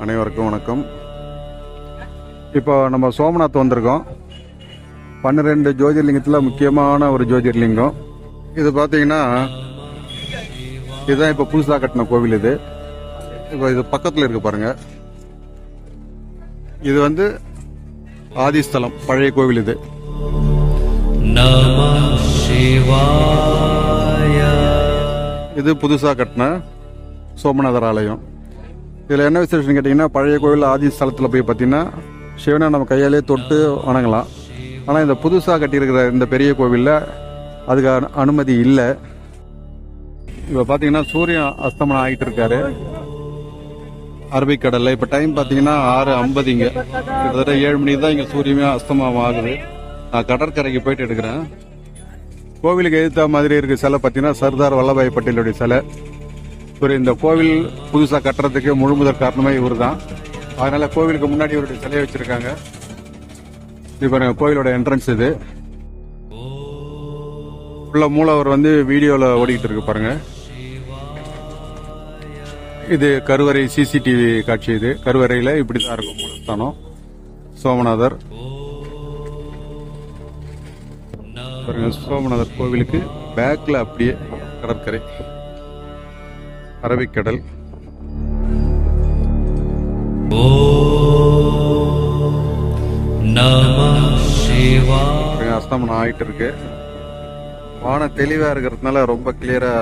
அனைவருக்கும் வணக்கம். இப்போ நம்ம சோமநாத் வந்திருக்கோம். 12 ஜோதிர்லிங்கத்தில் முக்கியமான ஒரு ஜோதிர்லிங்கம் இது. பார்த்தீங்கன்னா இதுதான் இப்போ புதுசாக கட்டின கோவில். இது பக்கத்தில் இருக்கு பாருங்க. இது வந்து ஆதிஸ்தலம், பழைய கோவில். இது இது புதுசாக கட்டின சோமநாதர் ஆலயம். இதில் என்ன விசேஷம் கேட்டிங்கன்னா, பழைய கோவில் ஆதி ஸ்தலத்தில் போய் பார்த்தீங்கன்னா சிவனை நம்ம கையாலே தொட்டு வணங்கலாம். ஆனால் இந்த புதுசாக கட்டியிருக்கிற இந்த பெரிய கோவிலில் அதுக்கு அனுமதி இல்லை. இப்போ பார்த்தீங்கன்னா சூரியன் அஸ்தமனம் ஆகிட்டு இருக்காரு அரபிக்கடலில். இப்போ டைம் பார்த்தீங்கன்னா 6:50. இங்கே கிட்டத்தட்ட 7 மணிக்கு தான் இங்கே சூரியன் அஸ்தமனம் ஆகுது. நான் கடற்கரைக்கு போயிட்டு எடுக்கிறேன். கோவிலுக்கு எதிர்த்த மாதிரி இருக்க சிலை பார்த்தீங்கன்னா சர்தார் வல்லபாய் பட்டேலுடைய சிலை. இவர் இந்த கோவில் புதுசாக கட்டுறதுக்கு முழுமுதற் காரணமே இவர் தான். அதனால கோவிலுக்கு முன்னாடி இவருடைய சிலையை வச்சிருக்காங்க. இப்போ கோவிலோட என்ட்ரன்ஸ் இது. உள்ள மூலவர் வந்து வீடியோவில் ஓடிக்கிட்டு இருக்கு பாருங்க. இது கருவறை சிசிடிவி காட்சி. இது கருவறையில் இப்படி தான் இருக்கும் மூலஸ்தானம் சோமநாதர். சோமநாதர் கோவிலுக்கு பேக்ல அப்படியே கடற்கரை, அரபிக்கடல். அஸ்தமனம் ஆயிட்டு இருக்கு. வானம் தெளிவா இருக்கிறதுனால ரொம்ப கிளியரா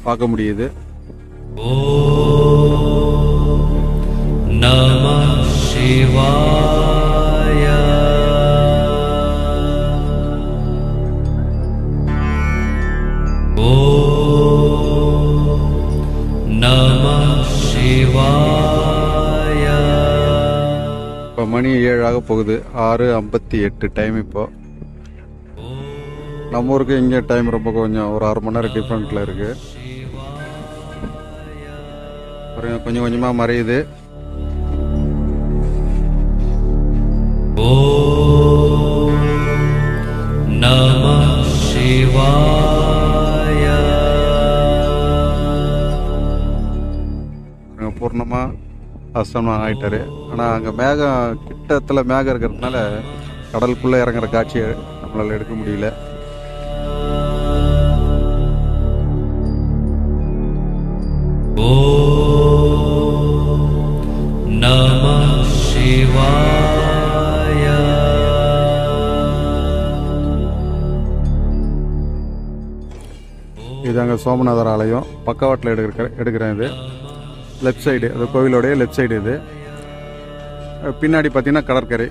பார்க்க முடியுது. இப்போ மணி 7 ஆக போகுது. 6:58 டைம். இப்போ நம்ம ஊருக்கு இங்கே டைம் ரொம்ப கொஞ்சம் ஒரு 1/2 மணி நேரம் டிஃப்ரெண்ட்ல இருக்கு. கொஞ்சம் கொஞ்சமா மறையுது. பூர்ணமா அஸ்தமனம் ஆயிட்டாரு. ஆனா அங்க மேகம் கிட்டத்துல மேகம் இருக்கிறதுனால கடலுக்குள்ள இறங்குற காட்சியை நம்மளால எடுக்க முடியல. இது அங்கே சோமநாதர் ஆலயம் பக்கவாட்டில் எடுக்கிறேன். இது லெஃப்ட் சைடு, அது கோவிலோடைய லெஃப்ட் சைடு. இது பின்னாடி பார்த்தீங்கன்னா கடற்கரை.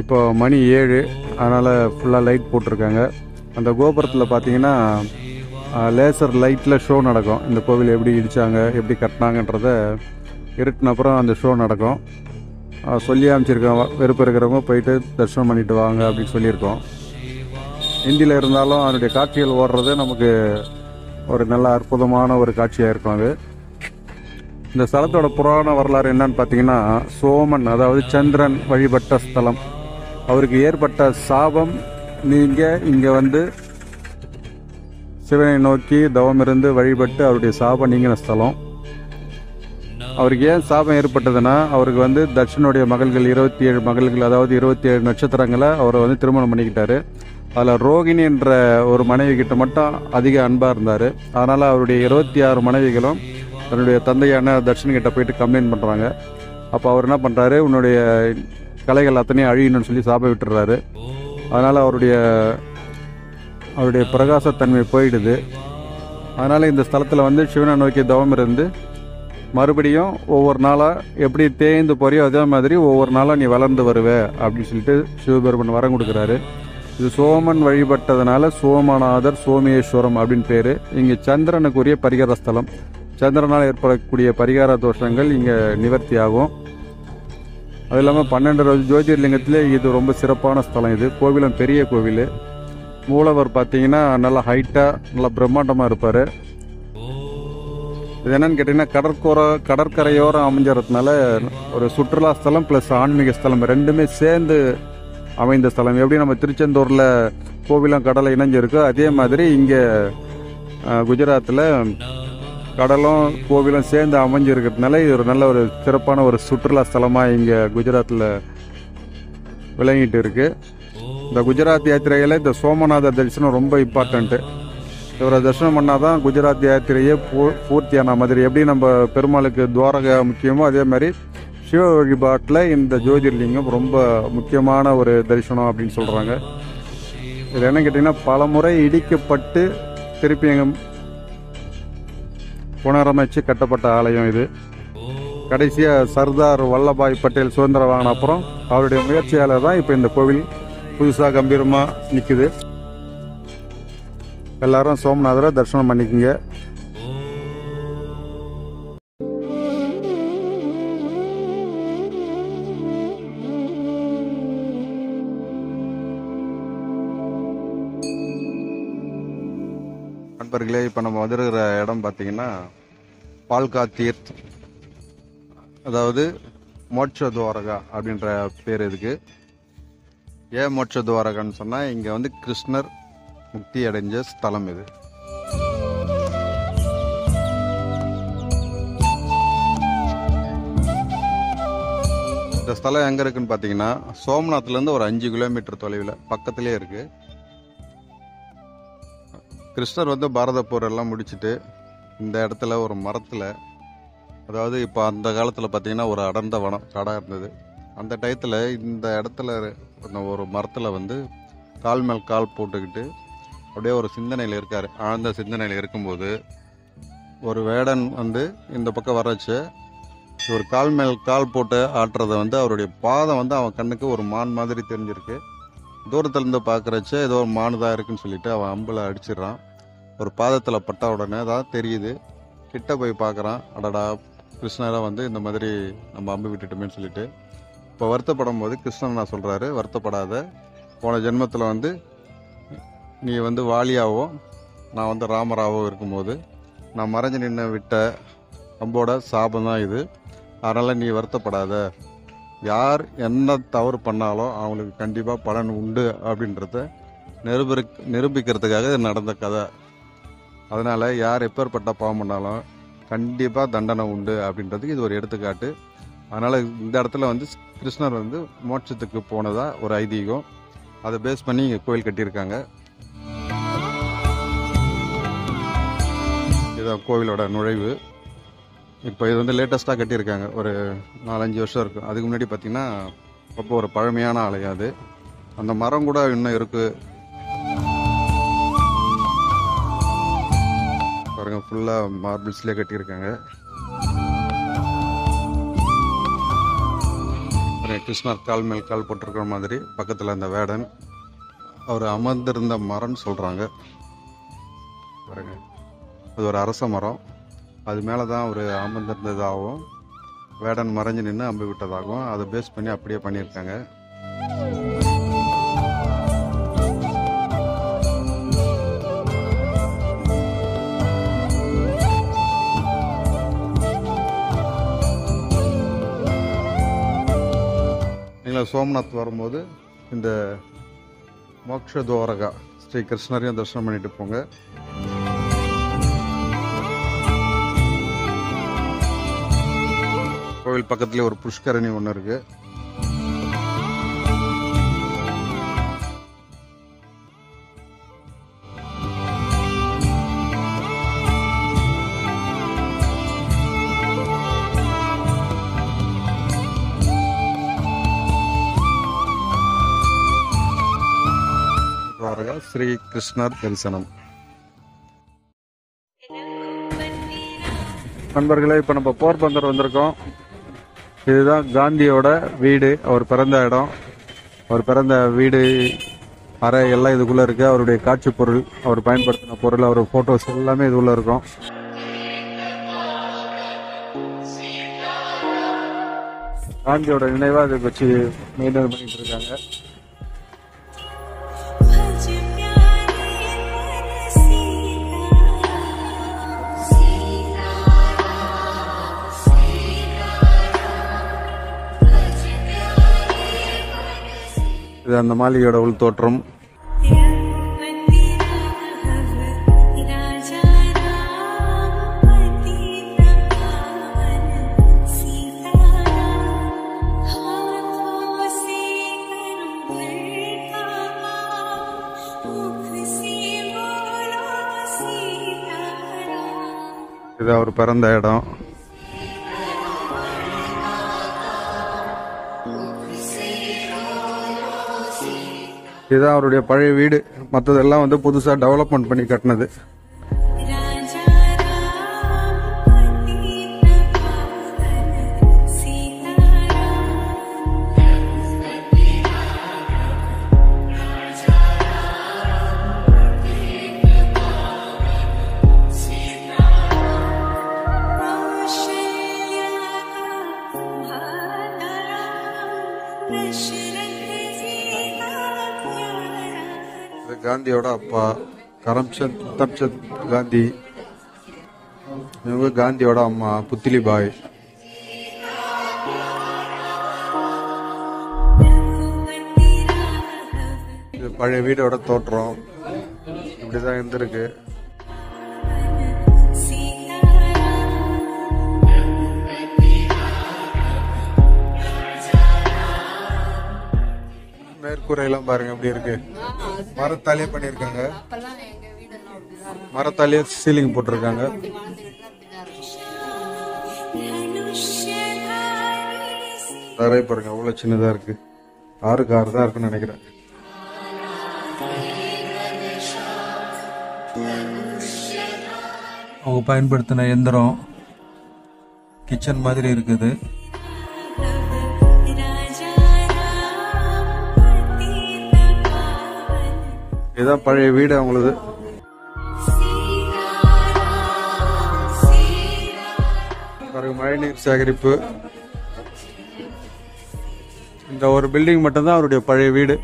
இப்போ மணி 7, அதனால் ஃபுல்லாக லைட் போட்டிருக்காங்க. அந்த கோபுரத்தில் பார்த்தீங்கன்னா லேசர் லைட்டில் ஷோ நடக்கும். இந்த கோவில் எப்படி இடித்தாங்க, எப்படி கட்டினாங்கன்றத இருட்டின அப்புறம் அந்த ஷோ நடக்கும். சொல்லி அமைச்சிருக்கோம், வெறுப்பு இருக்கிறவங்க போயிட்டு தரிசனம் பண்ணிட்டு வாங்க அப்படின்னு சொல்லியிருக்கோம். ஹிந்தியில் இருந்தாலும் அதனுடைய காட்சிகள் ஓடுறது நமக்கு ஒரு நல்ல அற்புதமான ஒரு காட்சியாக இருக்கும். அது இந்த ஸ்தலத்தோட புராண வரலாறு என்னன்னு பார்த்தீங்கன்னா, சோமன் அதாவது சந்திரன் வழிபட்ட ஸ்தலம். அவருக்கு ஏற்பட்ட சாபம் நீங்க இங்கே வந்து சிவனை நோக்கி தவம் இருந்து வழிபட்டு அவருடைய சாபம் நீங்கின ஸ்தலம். அவருக்கு ஏன் சாபம் ஏற்பட்டதுன்னா, அவருக்கு வந்து தட்சனுடைய மகள்கள் 27 மகள்கள், அதாவது 27 நட்சத்திரங்களை அவர் வந்து திருமணம் பண்ணிக்கிட்டாரு. அதில் ரோகிணி என்ற ஒரு மனைவி கிட்ட மட்டும் அதிக அன்பாக இருந்தார். அதனால் அவருடைய 26 மனைவிகளும் தன்னுடைய தந்தையான தட்சன் கிட்ட போயிட்டு கம்ப்ளைண்ட் பண்ணுறாங்க. அப்போ அவர் என்ன பண்ணுறாரு, உன்னுடைய கலைகள் அத்தனையும் அழியணும்னு சொல்லி சாபம் விட்டுறாரு. அதனால் அவருடைய பிரகாசத்தன்மை போயிடுது. அதனால் இந்த ஸ்தலத்தில் வந்து சிவனை நோக்கி தவம் இருந்து மறுபடியும் ஒவ்வொரு நாளாக எப்படி தேய்ந்து போறியோ அதே மாதிரி ஒவ்வொரு நாளாக நீ வளர்ந்து வருவே அப்படின்னு சொல்லிட்டு சிவபெருமன் வரம் கொடுக்குறாரு. இது சோமன் வழிபட்டதுனால சோமநாதர் சோமேஸ்வரம் அப்படின்னு பேர். இங்கே சந்திரனுக்குரிய பரிகார ஸ்தலம். சந்திரனால் ஏற்படக்கூடிய பரிகார தோஷங்கள் இங்கே நிவர்த்தி ஆகும். அது இல்லாமல் 12 ஜோதிர்லிங்கத்திலே இது ரொம்ப சிறப்பான ஸ்தலம். இது கோவிலும் பெரிய கோவில். மூலவர் பார்த்தீங்கன்னா நல்லா ஹைட்டாக நல்லா பிரம்மாண்டமாக இருப்பார். இது என்னன்னு கேட்டிங்கன்னா, கடற்கரையோரம் அமைஞ்சறதுனால ஒரு சுற்றுலா ஸ்தலம் ப்ளஸ் ஆன்மீக ஸ்தலம் ரெண்டுமே சேர்ந்து அமைந்த ஸ்தலம். எப்படி நம்ம திருச்செந்தூரில் கோவிலும் கடலை இணைஞ்சிருக்கு. அதே மாதிரி இங்கே குஜராத்தில் கடலும் கோவிலும் சேர்ந்து அமைஞ்சிருக்கிறதுனால இது ஒரு நல்ல ஒரு சிறப்பான ஒரு சுற்றுலா ஸ்தலமாக இங்கே குஜராத்தில் விளங்கிட்டு இருக்கு. இந்த குஜராத் யாத்திரையில் இந்த சோமநாத தரிசனம் ரொம்ப இம்பார்ட்டண்ட்டு. இவரை தரிசனம் பண்ணால் தான் குஜராத் யாத்திரையே பூர்த்தியான மாதிரி. எப்படி நம்ம பெருமாளுக்கு துவாரகா முக்கியமோ அதே மாதிரி சிவ வழிபாட்டில் இந்த ஜோதிர்லிங்கம் ரொம்ப முக்கியமான ஒரு தரிசனம் அப்படின்னு சொல்கிறாங்க. இது என்ன கேட்டிங்கன்னா, பல முறை இடிக்கப்பட்டு திருப்பி எங்கள் புனரமைச்சு கட்டப்பட்ட ஆலயம் இது. கடைசியாக சர்தார் வல்லபாய் பட்டேல் சுதந்திரம் வாங்கின அப்புறம் அவருடைய முயற்சியால் தான் இப்போ இந்த கோவில் புதுசாக கம்பீரமாக நிற்குது. எல்லாரும் சோமநாதரை தரிசனம் பண்ணிக்கோங்க. நண்பர்களே, இப்போ நம்ம வந்திருக்கிற இடம் பார்த்தீங்கன்னா பால்கா தீர்த், அதாவது மோட்ச துவாரகா அப்படின்ற பேர் இதுக்கு. ஏன் மோட்ச துவாரகான்னு சொன்னால், இங்கே வந்து கிருஷ்ணர் முக்தி அடைஞ்ச ஸ்தலம் இது. இந்த ஸ்தலம் எங்கே இருக்குன்னு பார்த்தீங்கன்னா, சோம்நாத்லேருந்து ஒரு 5 கிலோமீட்டர் தொலைவில் பக்கத்துலேயே இருக்குது. கிருஷ்ணர் வந்து பாரத போர் எல்லாம் முடிச்சுட்டு இந்த இடத்துல ஒரு மரத்தில், அதாவது இப்போ அந்த காலத்தில் பார்த்தீங்கன்னா ஒரு அடர்ந்த வனம் காடாக இருந்தது. அந்த டயத்தில் இந்த இடத்துல ஒரு மரத்தில் வந்து கால் மேல் கால் போட்டுக்கிட்டு அப்படியே ஒரு சிந்தனையில் இருக்கார். ஆழ்ந்த சிந்தனையில் இருக்கும்போது ஒரு வேடன் வந்து இந்த பக்கம் வரச்சு ஒரு கால் மேல் கால் போட்டு ஆட்டுறதை வந்து அவருடைய பாதம் வந்து அவன் கண்ணுக்கு ஒரு மான் மாதிரி தெரிஞ்சிருக்கு. தூரத்துலேருந்து பார்க்குறச்ச ஏதோ ஒரு மானு தான் இருக்குன்னு சொல்லிட்டு அவன் அம்பில் அடிச்சிடுறான். ஒரு பாதத்தில் பட்ட உடனே தான் தெரியுது. கிட்ட போய் பார்க்குறான், அடடா கிருஷ்ணராக வந்து இந்த மாதிரி நம்ம அம்பு விட்டுட்டோமேன்னு சொல்லிட்டு. இப்போ வருத்தப்படும் போது கிருஷ்ணன் நான் சொல்கிறாரு, வருத்தப்படாத, போன ஜென்மத்தில் வந்து நீ வந்து வாலியாவோ நான் வந்து ராமராவோ இருக்கும்போது நான் மறைஞ்சு நின்று விட்ட அம்போட சாபம் தான் இது. அதனால் நீ வருத்தப்படாத, யார் என்ன தவறு பண்ணாலும் அவங்களுக்கு கண்டிப்பாக பலன் உண்டு அப்படின்றத நிரூபிக்கிறதுக்காக நடந்த கதை. அதனால் யார் எப்பேற்பட்ட பாவம் பண்ணாலும் கண்டிப்பாக தண்டனை உண்டு அப்படின்றதுக்கு இது ஒரு எடுத்துக்காட்டு. அதனால் இந்த இடத்துல வந்து கிருஷ்ணர் வந்து மோட்சத்துக்கு போனதாக ஒரு ஐதீகம். அதை பேஸ் பண்ணி இங்கே கோயில் கட்டியிருக்காங்க. இதுதான் கோவிலோட நுழைவு. இப்போ இது வந்து லேட்டஸ்ட்டாக கட்டியிருக்காங்க, ஒரு 4-5 வருஷம் இருக்கும். அதுக்கு முன்னாடி பார்த்திங்கன்னா ரொம்ப ஒரு பழமையான ஆலயம் அது. அந்த மரம் கூட இன்னும் இருக்குது பாருங்க, ஃபுல்லாக மார்பிள்ஸ்லேயே கட்டியிருக்காங்க. கிருஷ்ணர் கால் மேல் கால் போட்டிருக்கிற மாதிரி பக்கத்தில் அந்த வேடன் அவர் அமர்ந்திருந்த மரம்னு சொல்கிறாங்க பாருங்க. அது ஒரு அரச மரம், அது மேலே தான் அவர் அமர்ந்திருந்ததாகவும் வேடன் மறைஞ்சு நின்று அம்பு விட்டதாகவும் அதை பேஸ் பண்ணி அப்படியே பண்ணியிருக்காங்க. நீங்கள் சோம்நாத் வரும்போது இந்த மோட்ச துவாரகா ஸ்ரீ கிருஷ்ணரையும் தரிசனம் பண்ணிட்டு போங்க. கோவில் பக்கத்துலேயே ஒரு புஷ்கரணி ஒன்று இருக்கு. ஸ்ரீ கிருஷ்ணர் தரிசனம். நண்பர்களே, இப்போ நம்ம போர்பந்தர் வந்திருக்கோம். இதுதான் காந்தியோட வீடு, அவர் பிறந்த இடம். அவர் பிறந்த வீடு, அறை எல்லாம் இதுக்குள்ளே இருக்குது. அவருடைய காட்சி பொருள், அவர் பயன்படுத்தின பொருள், அவர் ஃபோட்டோஸ் எல்லாமே இதுக்குள்ளே இருக்கும். காந்தியோட நினைவாக அதை வச்சு மெயின்டைன் பண்ணிட்டு இருக்காங்க. இது அந்த மாளிகையோட உள் தோற்றம். இது அவர் பிறந்த இடம். இதுதான் அவருடைய பழைய வீடு. மற்றதெல்லாம் வந்து புதுசாக டெவலப்மெண்ட் பண்ணி கட்டினது. காந்தியோட அப்பா கரம்சந்த் உத்தம்சந்த் காந்தி. இவங்க காந்தியோட அம்மா புத்திலி பாய். இது பழைய வீடோட தோற்றம் இப்படிதான் இருந்திருக்கு. மேற்கூரையெல்லாம் பாருங்க எப்படி இருக்கு. மரத்தாலே பண்ணிருக்காங்க. மரத்தாலே சீலிங் போட்டிருக்காங்க. தரை பாருங்க அவ்வளவு சின்னதா இருக்கு. 6 கார் தான் இருக்குன்னு நினைக்கிறேன். அவங்க பயன்படுத்தின எந்திரம் கிச்சன் மாதிரி இருக்குது. இதுதான் பழைய வீடு அவங்களது. மழைநீர் சேகரிப்பு. இந்த ஒரு பில்டிங் மட்டும்தான் அவருடைய பழைய வீடு.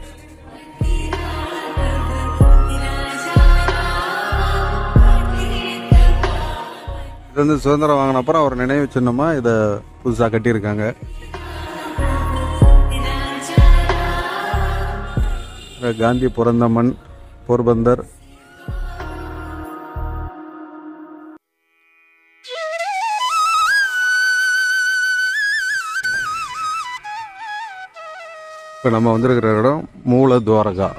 இது வந்து சுதந்திரம் வாங்கின அப்புறம் அவர் நினைவு சின்னமா இதை புதுசாக கட்டியிருக்காங்க. காந்தி பிறந்த மண் போர்பந்தர். இப்போ நம்ம வந்திருக்கிற இடம் மூல துவாரகா.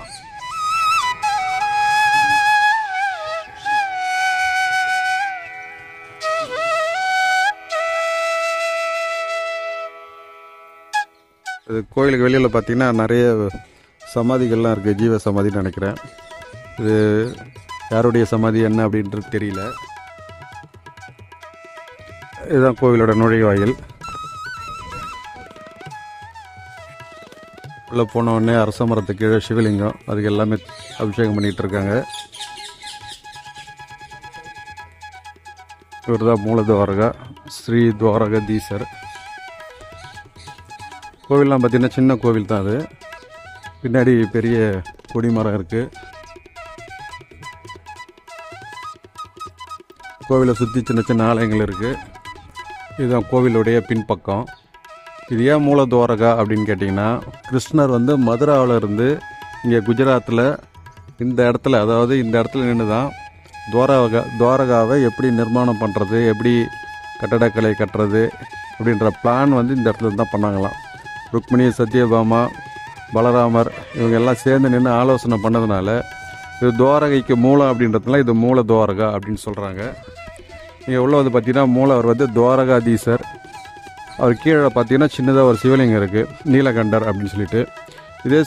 இது கோயிலுக்கு வெளியில் பார்த்தீங்கன்னா நிறைய சமாதிகள்லாம் இருக்குது. ஜீவ சமாதின்னு நினைக்கிறேன். இது யாருடைய சமாதி என்ன அப்படின்றது தெரியல. இதுதான் கோவிலோட நுழைவாயில். உள்ளே போன உடனே அரச மரத்துக்கு கீழே சிவலிங்கம், அதுக்கு எல்லாமே அபிஷேகம் பண்ணிகிட்டு இருக்காங்க. இவர் தான் மூல துவாரகா ஸ்ரீ துவாரகதீசர். கோவில்லாம் பார்த்திங்கன்னா சின்ன கோவில் தான் அது. பின்னாடி பெரிய கொடிமரம் இருக்குது. கோவிலை சுற்றி சின்ன சின்ன ஆலயங்கள் இருக்குது. இதுதான் கோவிலுடைய பின்பக்கம். இது ஏன் மூல துவாரகா அப்படின்னு கேட்டிங்கன்னா, கிருஷ்ணர் வந்து மதுராவில் இருந்து இங்கே குஜராத்தில் இந்த இடத்துல, அதாவது இந்த இடத்துல நின்று தான் துவாரகாவை எப்படி நிர்மாணம் பண்ணுறது, எப்படி கட்டடக்கலை கட்டுறது அப்படின்ற பிளான் வந்து இந்த இடத்துல தான் பண்ணாங்களாம். ருக்மிணி, சத்யபாமா, பலராமர் இவங்க எல்லாம் சேர்ந்து நின்று ஆலோசனை பண்ணதுனால இது துவாரகைக்கு மூலம் அப்படின்றதுனால இது மூல துவாரகா அப்படின்னு சொல்கிறாங்க. இங்கே உள்ள வந்து பார்த்திங்கன்னா மூலவர் வந்து துவாரகாதீசர். அவர் கீழே பார்த்தீங்கன்னா சின்னதாக ஒரு சிவலிங்கம் இருக்குது, நீலகண்டர் அப்படின்னு சொல்லிட்டு. இதே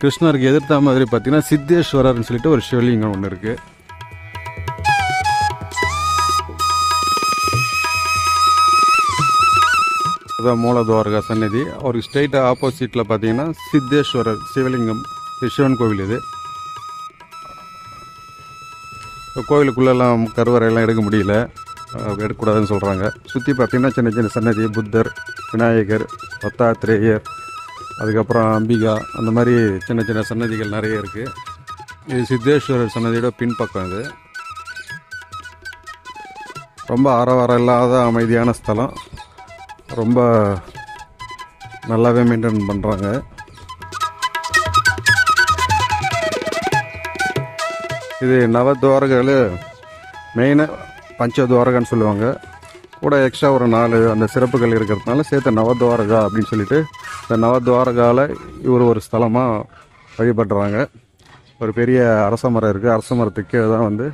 கிருஷ்ணருக்கு எதிர்த்த மாதிரி பார்த்தீங்கன்னா சித்தேஸ்வரர்னு சொல்லிட்டு ஒரு சிவலிங்கம் ஒன்று இருக்குது. அதுதான் மூல துவாரகா சன்னதி. அவருக்கு ஸ்ட்ரெயிட்டாக ஆப்போசிட்டில் பார்த்தீங்கன்னா சித்தேஸ்வரர் சிவலிங்கம், சிவன் கோவில். இது கோவிலுக்குள்ளெல்லாம் கருவறையெல்லாம் எடுக்க முடியல, எடுக்கக்கூடாதுன்னு சொல்கிறாங்க. சுற்றி பார்த்திங்கன்னா சின்ன சின்ன சன்னதி, புத்தர், விநாயகர், தத்தாத்திரேயர், அதுக்கப்புறம் அம்பிகா, அந்த மாதிரி சின்ன சின்ன சன்னதிகள் நிறைய இருக்குது. இது சித்தேஸ்வரர் சன்னதியோட பின்பக்கம். இது ரொம்ப ஆரவாரம் இல்லாத அமைதியான ஸ்தலம். ரொம்ப நல்லாவே மெயின்டைன் பண்ணுறாங்க. இது நவதுவாரகாவில் மெயினாக பஞ்சதுவாரகான்னு சொல்லுவாங்க. கூட எக்ஸ்ட்ரா ஒரு 4 அந்த சிறப்புகள் இருக்கிறதுனால சேர்த்து நவதுவாரகா அப்படின்னு சொல்லிட்டு இந்த நவதுவாரகாவில் இவர் ஒரு ஸ்தலமாக வழிபடுறாங்க. ஒரு பெரிய அரச மரம் இருக்குது. அரச மரத்துக்கு தான் வந்து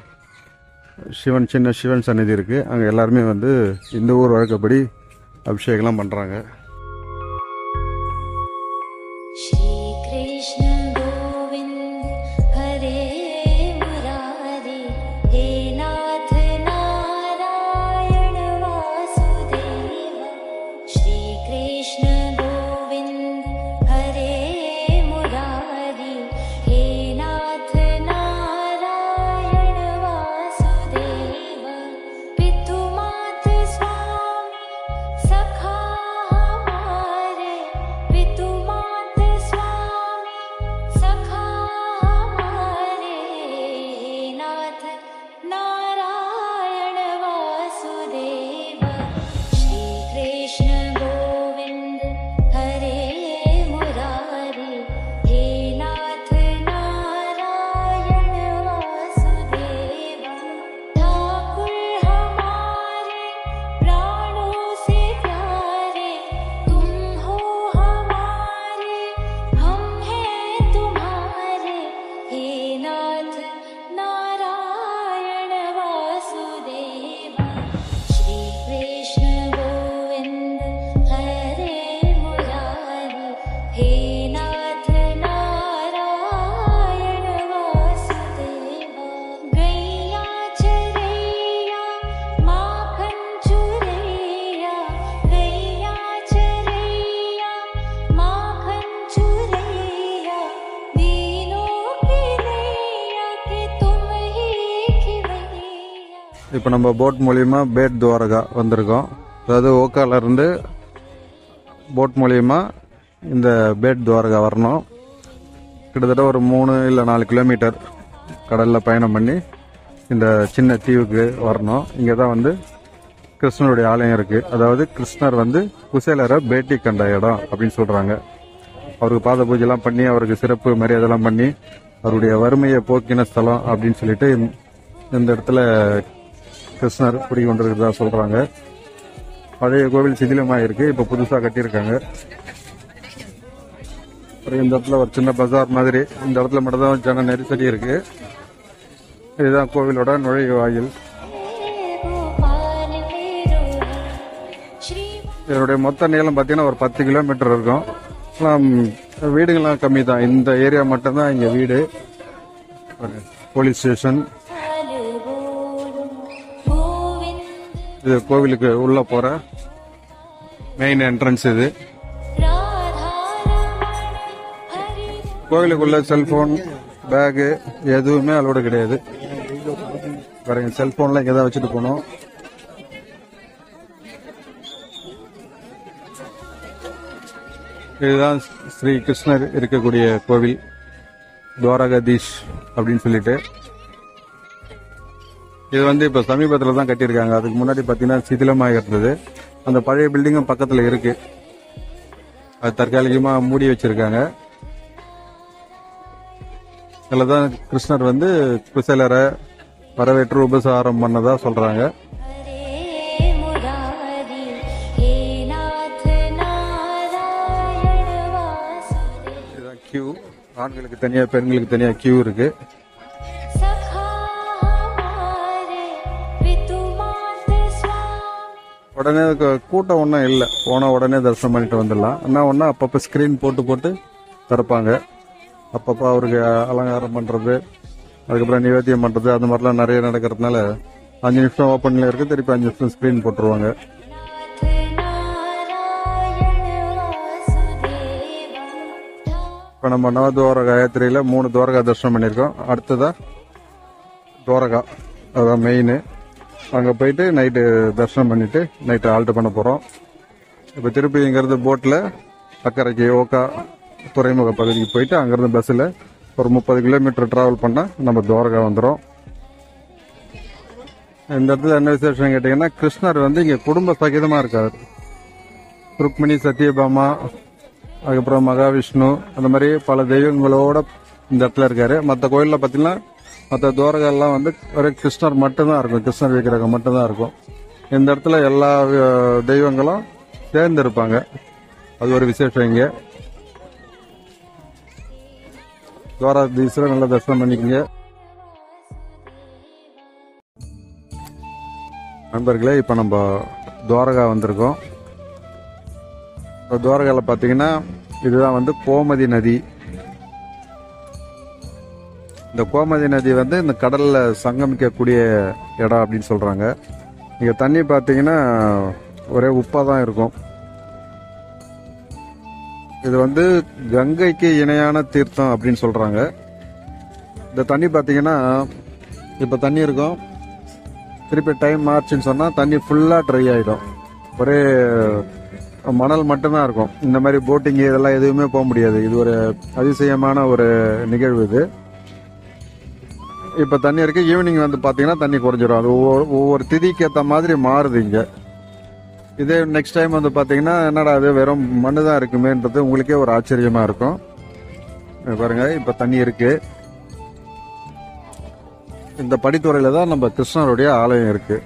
சின்ன சிவன் சன்னதி இருக்குது. அங்கே எல்லாருமே வந்து இந்த ஊர் வழக்கப்படி அபிஷேகம்லாம் பண்ணுறாங்க. இப்போ நம்ம போட் மூலிமா பேட் துவாரகா வந்திருக்கோம். அதாவது ஓக்காலேருந்து போட் மூலிமா இந்த பேட் துவாரகா வரணும். கிட்டத்தட்ட ஒரு 3 இல்லை 4 கிலோமீட்டர் கடலில் பயணம் பண்ணி இந்த சின்ன தீவுக்கு வரணும். இங்கே தான் வந்து கிருஷ்ணருடைய ஆலயம் இருக்குது. அதாவது கிருஷ்ணர் வந்து குசேலரை பேட்டி கண்ட இடம் அப்படின்னு சொல்கிறாங்க. அவருக்கு பாத பூஜைலாம் பண்ணி அவருக்கு சிறப்பு மரியாதைலாம் பண்ணி அவருடைய வறுமையை போக்கின ஸ்தலம் அப்படின்னு சொல்லிட்டு இந்த இடத்துல கிருஷ்ணர் குடிக்கொண்டிருக்கிறதா சொல்றாங்க. பழைய கோவில் சிதிலமாக இருக்கு, இப்போ புதுசாக கட்டியிருக்காங்க. இந்த இடத்துல ஒரு சின்ன பஜார் மாதிரி, இந்த இடத்துல மட்டும் தான் ஜன நெரிசடி இருக்கு. இதுதான் கோவிலோட நுழைவு வாயில். இதனுடைய மொத்த நீளம் பார்த்தீங்கன்னா ஒரு 10 கிலோமீட்டர் இருக்கும். வீடுகள்லாம் கம்மி தான். இந்த ஏரியா மட்டும்தான் இங்கே வீடு. Police station. இது கோவிலுக்கு உள்ள போற மெயின் என்ட்ரன்ஸ். இது கோவிலுக்குள்ள செல்போன் பேகு எதுவுமே அலோடு கிடையாது. பாருங்க, செல்போன்லாம் இங்கே தான் வச்சுட்டு போகணும். இதுதான் ஸ்ரீ கிருஷ்ணர் இருக்கக்கூடிய கோவில், துவாரகாதீஷ் அப்படின்னு சொல்லிட்டு. இது வந்து இப்போ சமீபத்தில் தான் கட்டியிருக்காங்க. அதுக்கு முன்னாடி பார்த்தீங்கன்னா சிதிலமாக இருந்தது. அந்த பழைய பில்டிங்கும் பக்கத்தில் இருக்கு. அது தற்காலிகமாக மூடி வச்சிருக்காங்க. இதில் தான் கிருஷ்ணர் வந்து குசேலரை வரவேற்று உபசாரம் பண்ணதா சொல்றாங்க. இதுதான் கியூ. ஆண்களுக்கு தனியா பெண்களுக்கு தனியா கியூ இருக்கு. உடனே கூட்டம் ஒன்றும் இல்லை, போன உடனே தரிசனம் பண்ணிட்டு வந்துடலாம். என்ன ஒன்றா அப்பப்போ ஸ்க்ரீன் போட்டு திறப்பாங்க. அப்பப்போ அவருக்கு அலங்காரம் பண்ணுறது, அதுக்கப்புறம் நிவேத்தியம் பண்ணுறது, அந்த மாதிரிலாம் நிறைய நடக்கிறதுனால 5 நிமிஷம் ஓப்பனில் இருக்குது, திருப்பி 5 நிமிஷம் ஸ்க்ரீன் போட்டுருவாங்க. இப்போ நம்ம நவதுவாரகா யாத்திரையில் 3 துவாரகா தரிசனம் பண்ணியிருக்கோம். அடுத்ததாக துவாரகா, அதுதான் மெயின். அங்கே போயிட்டு நைட்டு தரிசனம் பண்ணிட்டு நைட்டு ஆல்ட் பண்ண போகிறோம். இப்போ திருப்பி இங்கேருந்து போட்டில் அக்கறைக்கு ஓக்கா துறைமுக பகுதிக்கு போயிட்டு அங்கேருந்து பஸ்ஸில் ஒரு 30 கிலோமீட்டர் ட்ராவல் பண்ணால் நம்ம துவாரகா வந்துடும். இந்த இடத்துல என்ன விசேஷம் கேட்டிங்கன்னா, கிருஷ்ணர் வந்து இங்கே குடும்ப சகிதமாக இருக்கார். ருக்மிணி, சத்யபாமா, அதுக்கப்புறம் மகாவிஷ்ணு, அந்த மாதிரி பல தெய்வங்களோட இந்த இடத்துல இருக்காரு. மற்ற கோயிலில் பார்த்தீங்கன்னா மற்ற துவாரகாலாம் வந்து ஒரே கிருஷ்ணர் மட்டும்தான் இருக்கும், கிருஷ்ணர் விக்கிரகம் மட்டும்தான் இருக்கும். இந்த இடத்துல எல்லா தெய்வங்களும் சேர்ந்து இருப்பாங்க. அது ஒரு விசேஷம். இங்கே துவாரகாதீஸ்வரர் நல்லா தரிசனம் பண்ணிக்கோங்க. நண்பர்களே, இப்போ நம்ம துவாரகா வந்திருக்கோம். இப்போ துவாரகாவில் பார்த்தீங்கன்னா இதுதான் வந்து கோமதி நதி. இந்த கோமதி நதி வந்து இந்த கடலில் சங்கமிக்கக்கூடிய இடம் அப்படின்னு சொல்கிறாங்க. இங்கே தண்ணி பார்த்தீங்கன்னா ஒரே உப்பாக தான் இருக்கும். இது வந்து கங்கைக்கு இணையான தீர்த்தம் அப்படின்னு சொல்கிறாங்க. இந்த தண்ணி பார்த்தீங்கன்னா இப்போ தண்ணி இருக்கும், திருப்பி டைம் மார்ச்சுன்னு சொன்னால் தண்ணி ஃபுல்லாக ட்ரை ஆகிடும். ஒரே மணல் மட்டும்தான் இருக்கும். இந்த மாதிரி போட்டிங் இதெல்லாம் எதுவுமே போக முடியாது. இது ஒரு அதிசயமான ஒரு நிகழ்வு இது. இப்போ தண்ணி இருக்கு. ஈவினிங் வந்து பார்த்தீங்கன்னா தண்ணி குறைஞ்சிடும். அது ஒவ்வொரு திதிக்கு ஏற்ற மாதிரி மாறுது இங்கே. இதே நெக்ஸ்ட் டைம் வந்து பார்த்தீங்கன்னா என்னடா அது வெறும் மண்ணு தான் இருக்குமேன்றது உங்களுக்கே ஒரு ஆச்சரியமா இருக்கும். பாருங்க, இப்போ தண்ணி இருக்கு. இந்த படித்துறையில தான் நம்ம கிருஷ்ணருடைய ஆலயம் இருக்கு.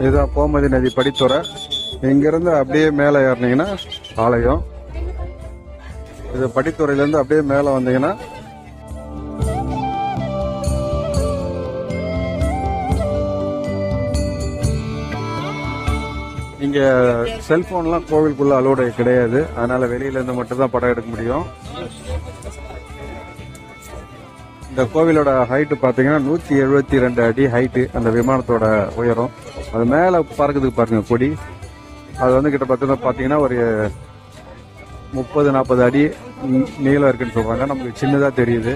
இதுதான் கோமதி நதி படித்துறை. இங்கிருந்து அப்படியே மேலே ஏறினீங்கன்னா ஆலயம். இது படித்துறையிலேருந்து அப்படியே மேலே வந்தீங்கன்னா இங்கே செல்போன்லாம் கோவிலுக்குள்ள அலோடு கிடையாது. அதனால வெளியிலேருந்து மட்டும் தான் படம் எடுக்க முடியும். இந்த கோவிலோட ஹைட்டு பார்த்தீங்கன்னா 172 அடி ஹைட்டு. அந்த விமானத்தோட உயரம் அது மேலே பறக்குதுக்கு பாருங்க கொடி. அது வந்து கிட்ட பார்த்தீங்கன்னா ஒரு 30-40 அடி நீளம் இருக்குன்னு சொல்றாங்க. நமக்கு சின்னதாக தெரியுது.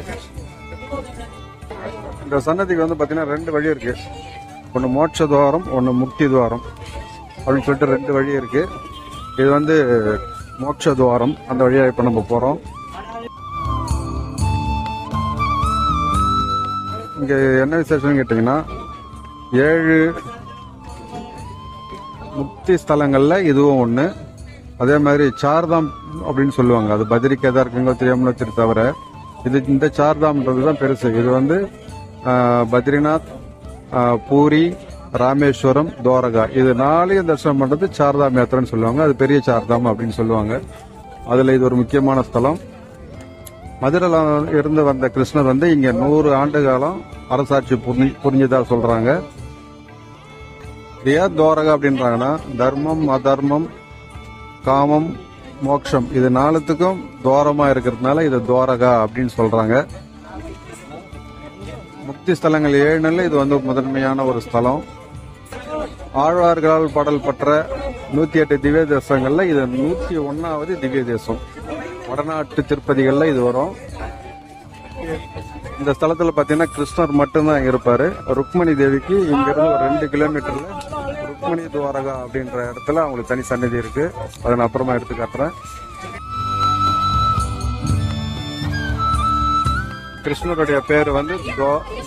இந்த சன்னதிக்கு வந்து பார்த்தீங்கன்னா 2 வழி இருக்கு. ஒன்று மோட்ச துவாரம், ஒன்று முக்தி துவாரம் அப்படின்னு சொல்லிட்டு 2 வழி இருக்கு. இது வந்து மோட்ச துவாரம். அந்த வழியா இப்ப நம்ம போறோம். இங்க என்ன விசேஷம் கேட்டீங்கன்னா 7 முக்தி ஸ்தலங்கள்ல இதுவும் ஒண்ணு. அதே மாதிரி சார்தாம் அப்படின்னு சொல்லுவாங்க. அது பத்ரி, கேதார், கங்கோத்திரி, யமுனோத்திரி தவிர இந்த சார்தாம்ன்றதுதான் பெருசு. இது வந்து பத்ரிநாத், பூரி, ராமேஸ்வரம், துவாரகா இது 4 தரிசனம் பண்றது சார்தாம் யாத்திரைன்னு சொல்லுவாங்க. அது பெரிய சார்தாம் அப்படின்னு சொல்லுவாங்க. அதுல இது ஒரு முக்கியமான ஸ்தலம். மதுரையில இருந்து வந்த கிருஷ்ணர் வந்து இங்க 100 ஆண்டு காலம் அரசாட்சி புரிஞ்சதா சொல்றாங்க. ஏன் துவாரகா அப்படின்றாங்கன்னா தர்மம், அதர்மம், காமம், மோட்சம் இது 4த்துக்கும் துவாரமா இருக்கிறதுனால இது துவாரகா அப்படின்னு சொல்றாங்க. முக்தி ஸ்தலங்கள் 7 இது வந்து முதன்மையான ஒரு ஸ்தலம். ஆழ்வார்களால் பாடல் பெற்ற 108 திவ்ய தேசங்கள்ல இது 101வது திவ்ய தேசம். வடநாட்டு திருப்பதிகள்ல இது வரும். இந்த ஸ்தலத்துல பாத்தீங்கன்னா கிருஷ்ணர் மட்டும்தான் இருப்பாரு. ருக்மணி தேவிக்கு இங்க இருந்து ஒரு 2 கிலோமீட்டர்ல ருக்மணி துவாரகா அப்படின்ற இடத்துல அவங்களுக்கு தனி சன்னதி இருக்கு. அதை நான் அப்புறமா எடுத்து காட்டுறேன். கிருஷ்ணருடைய பேர் வந்து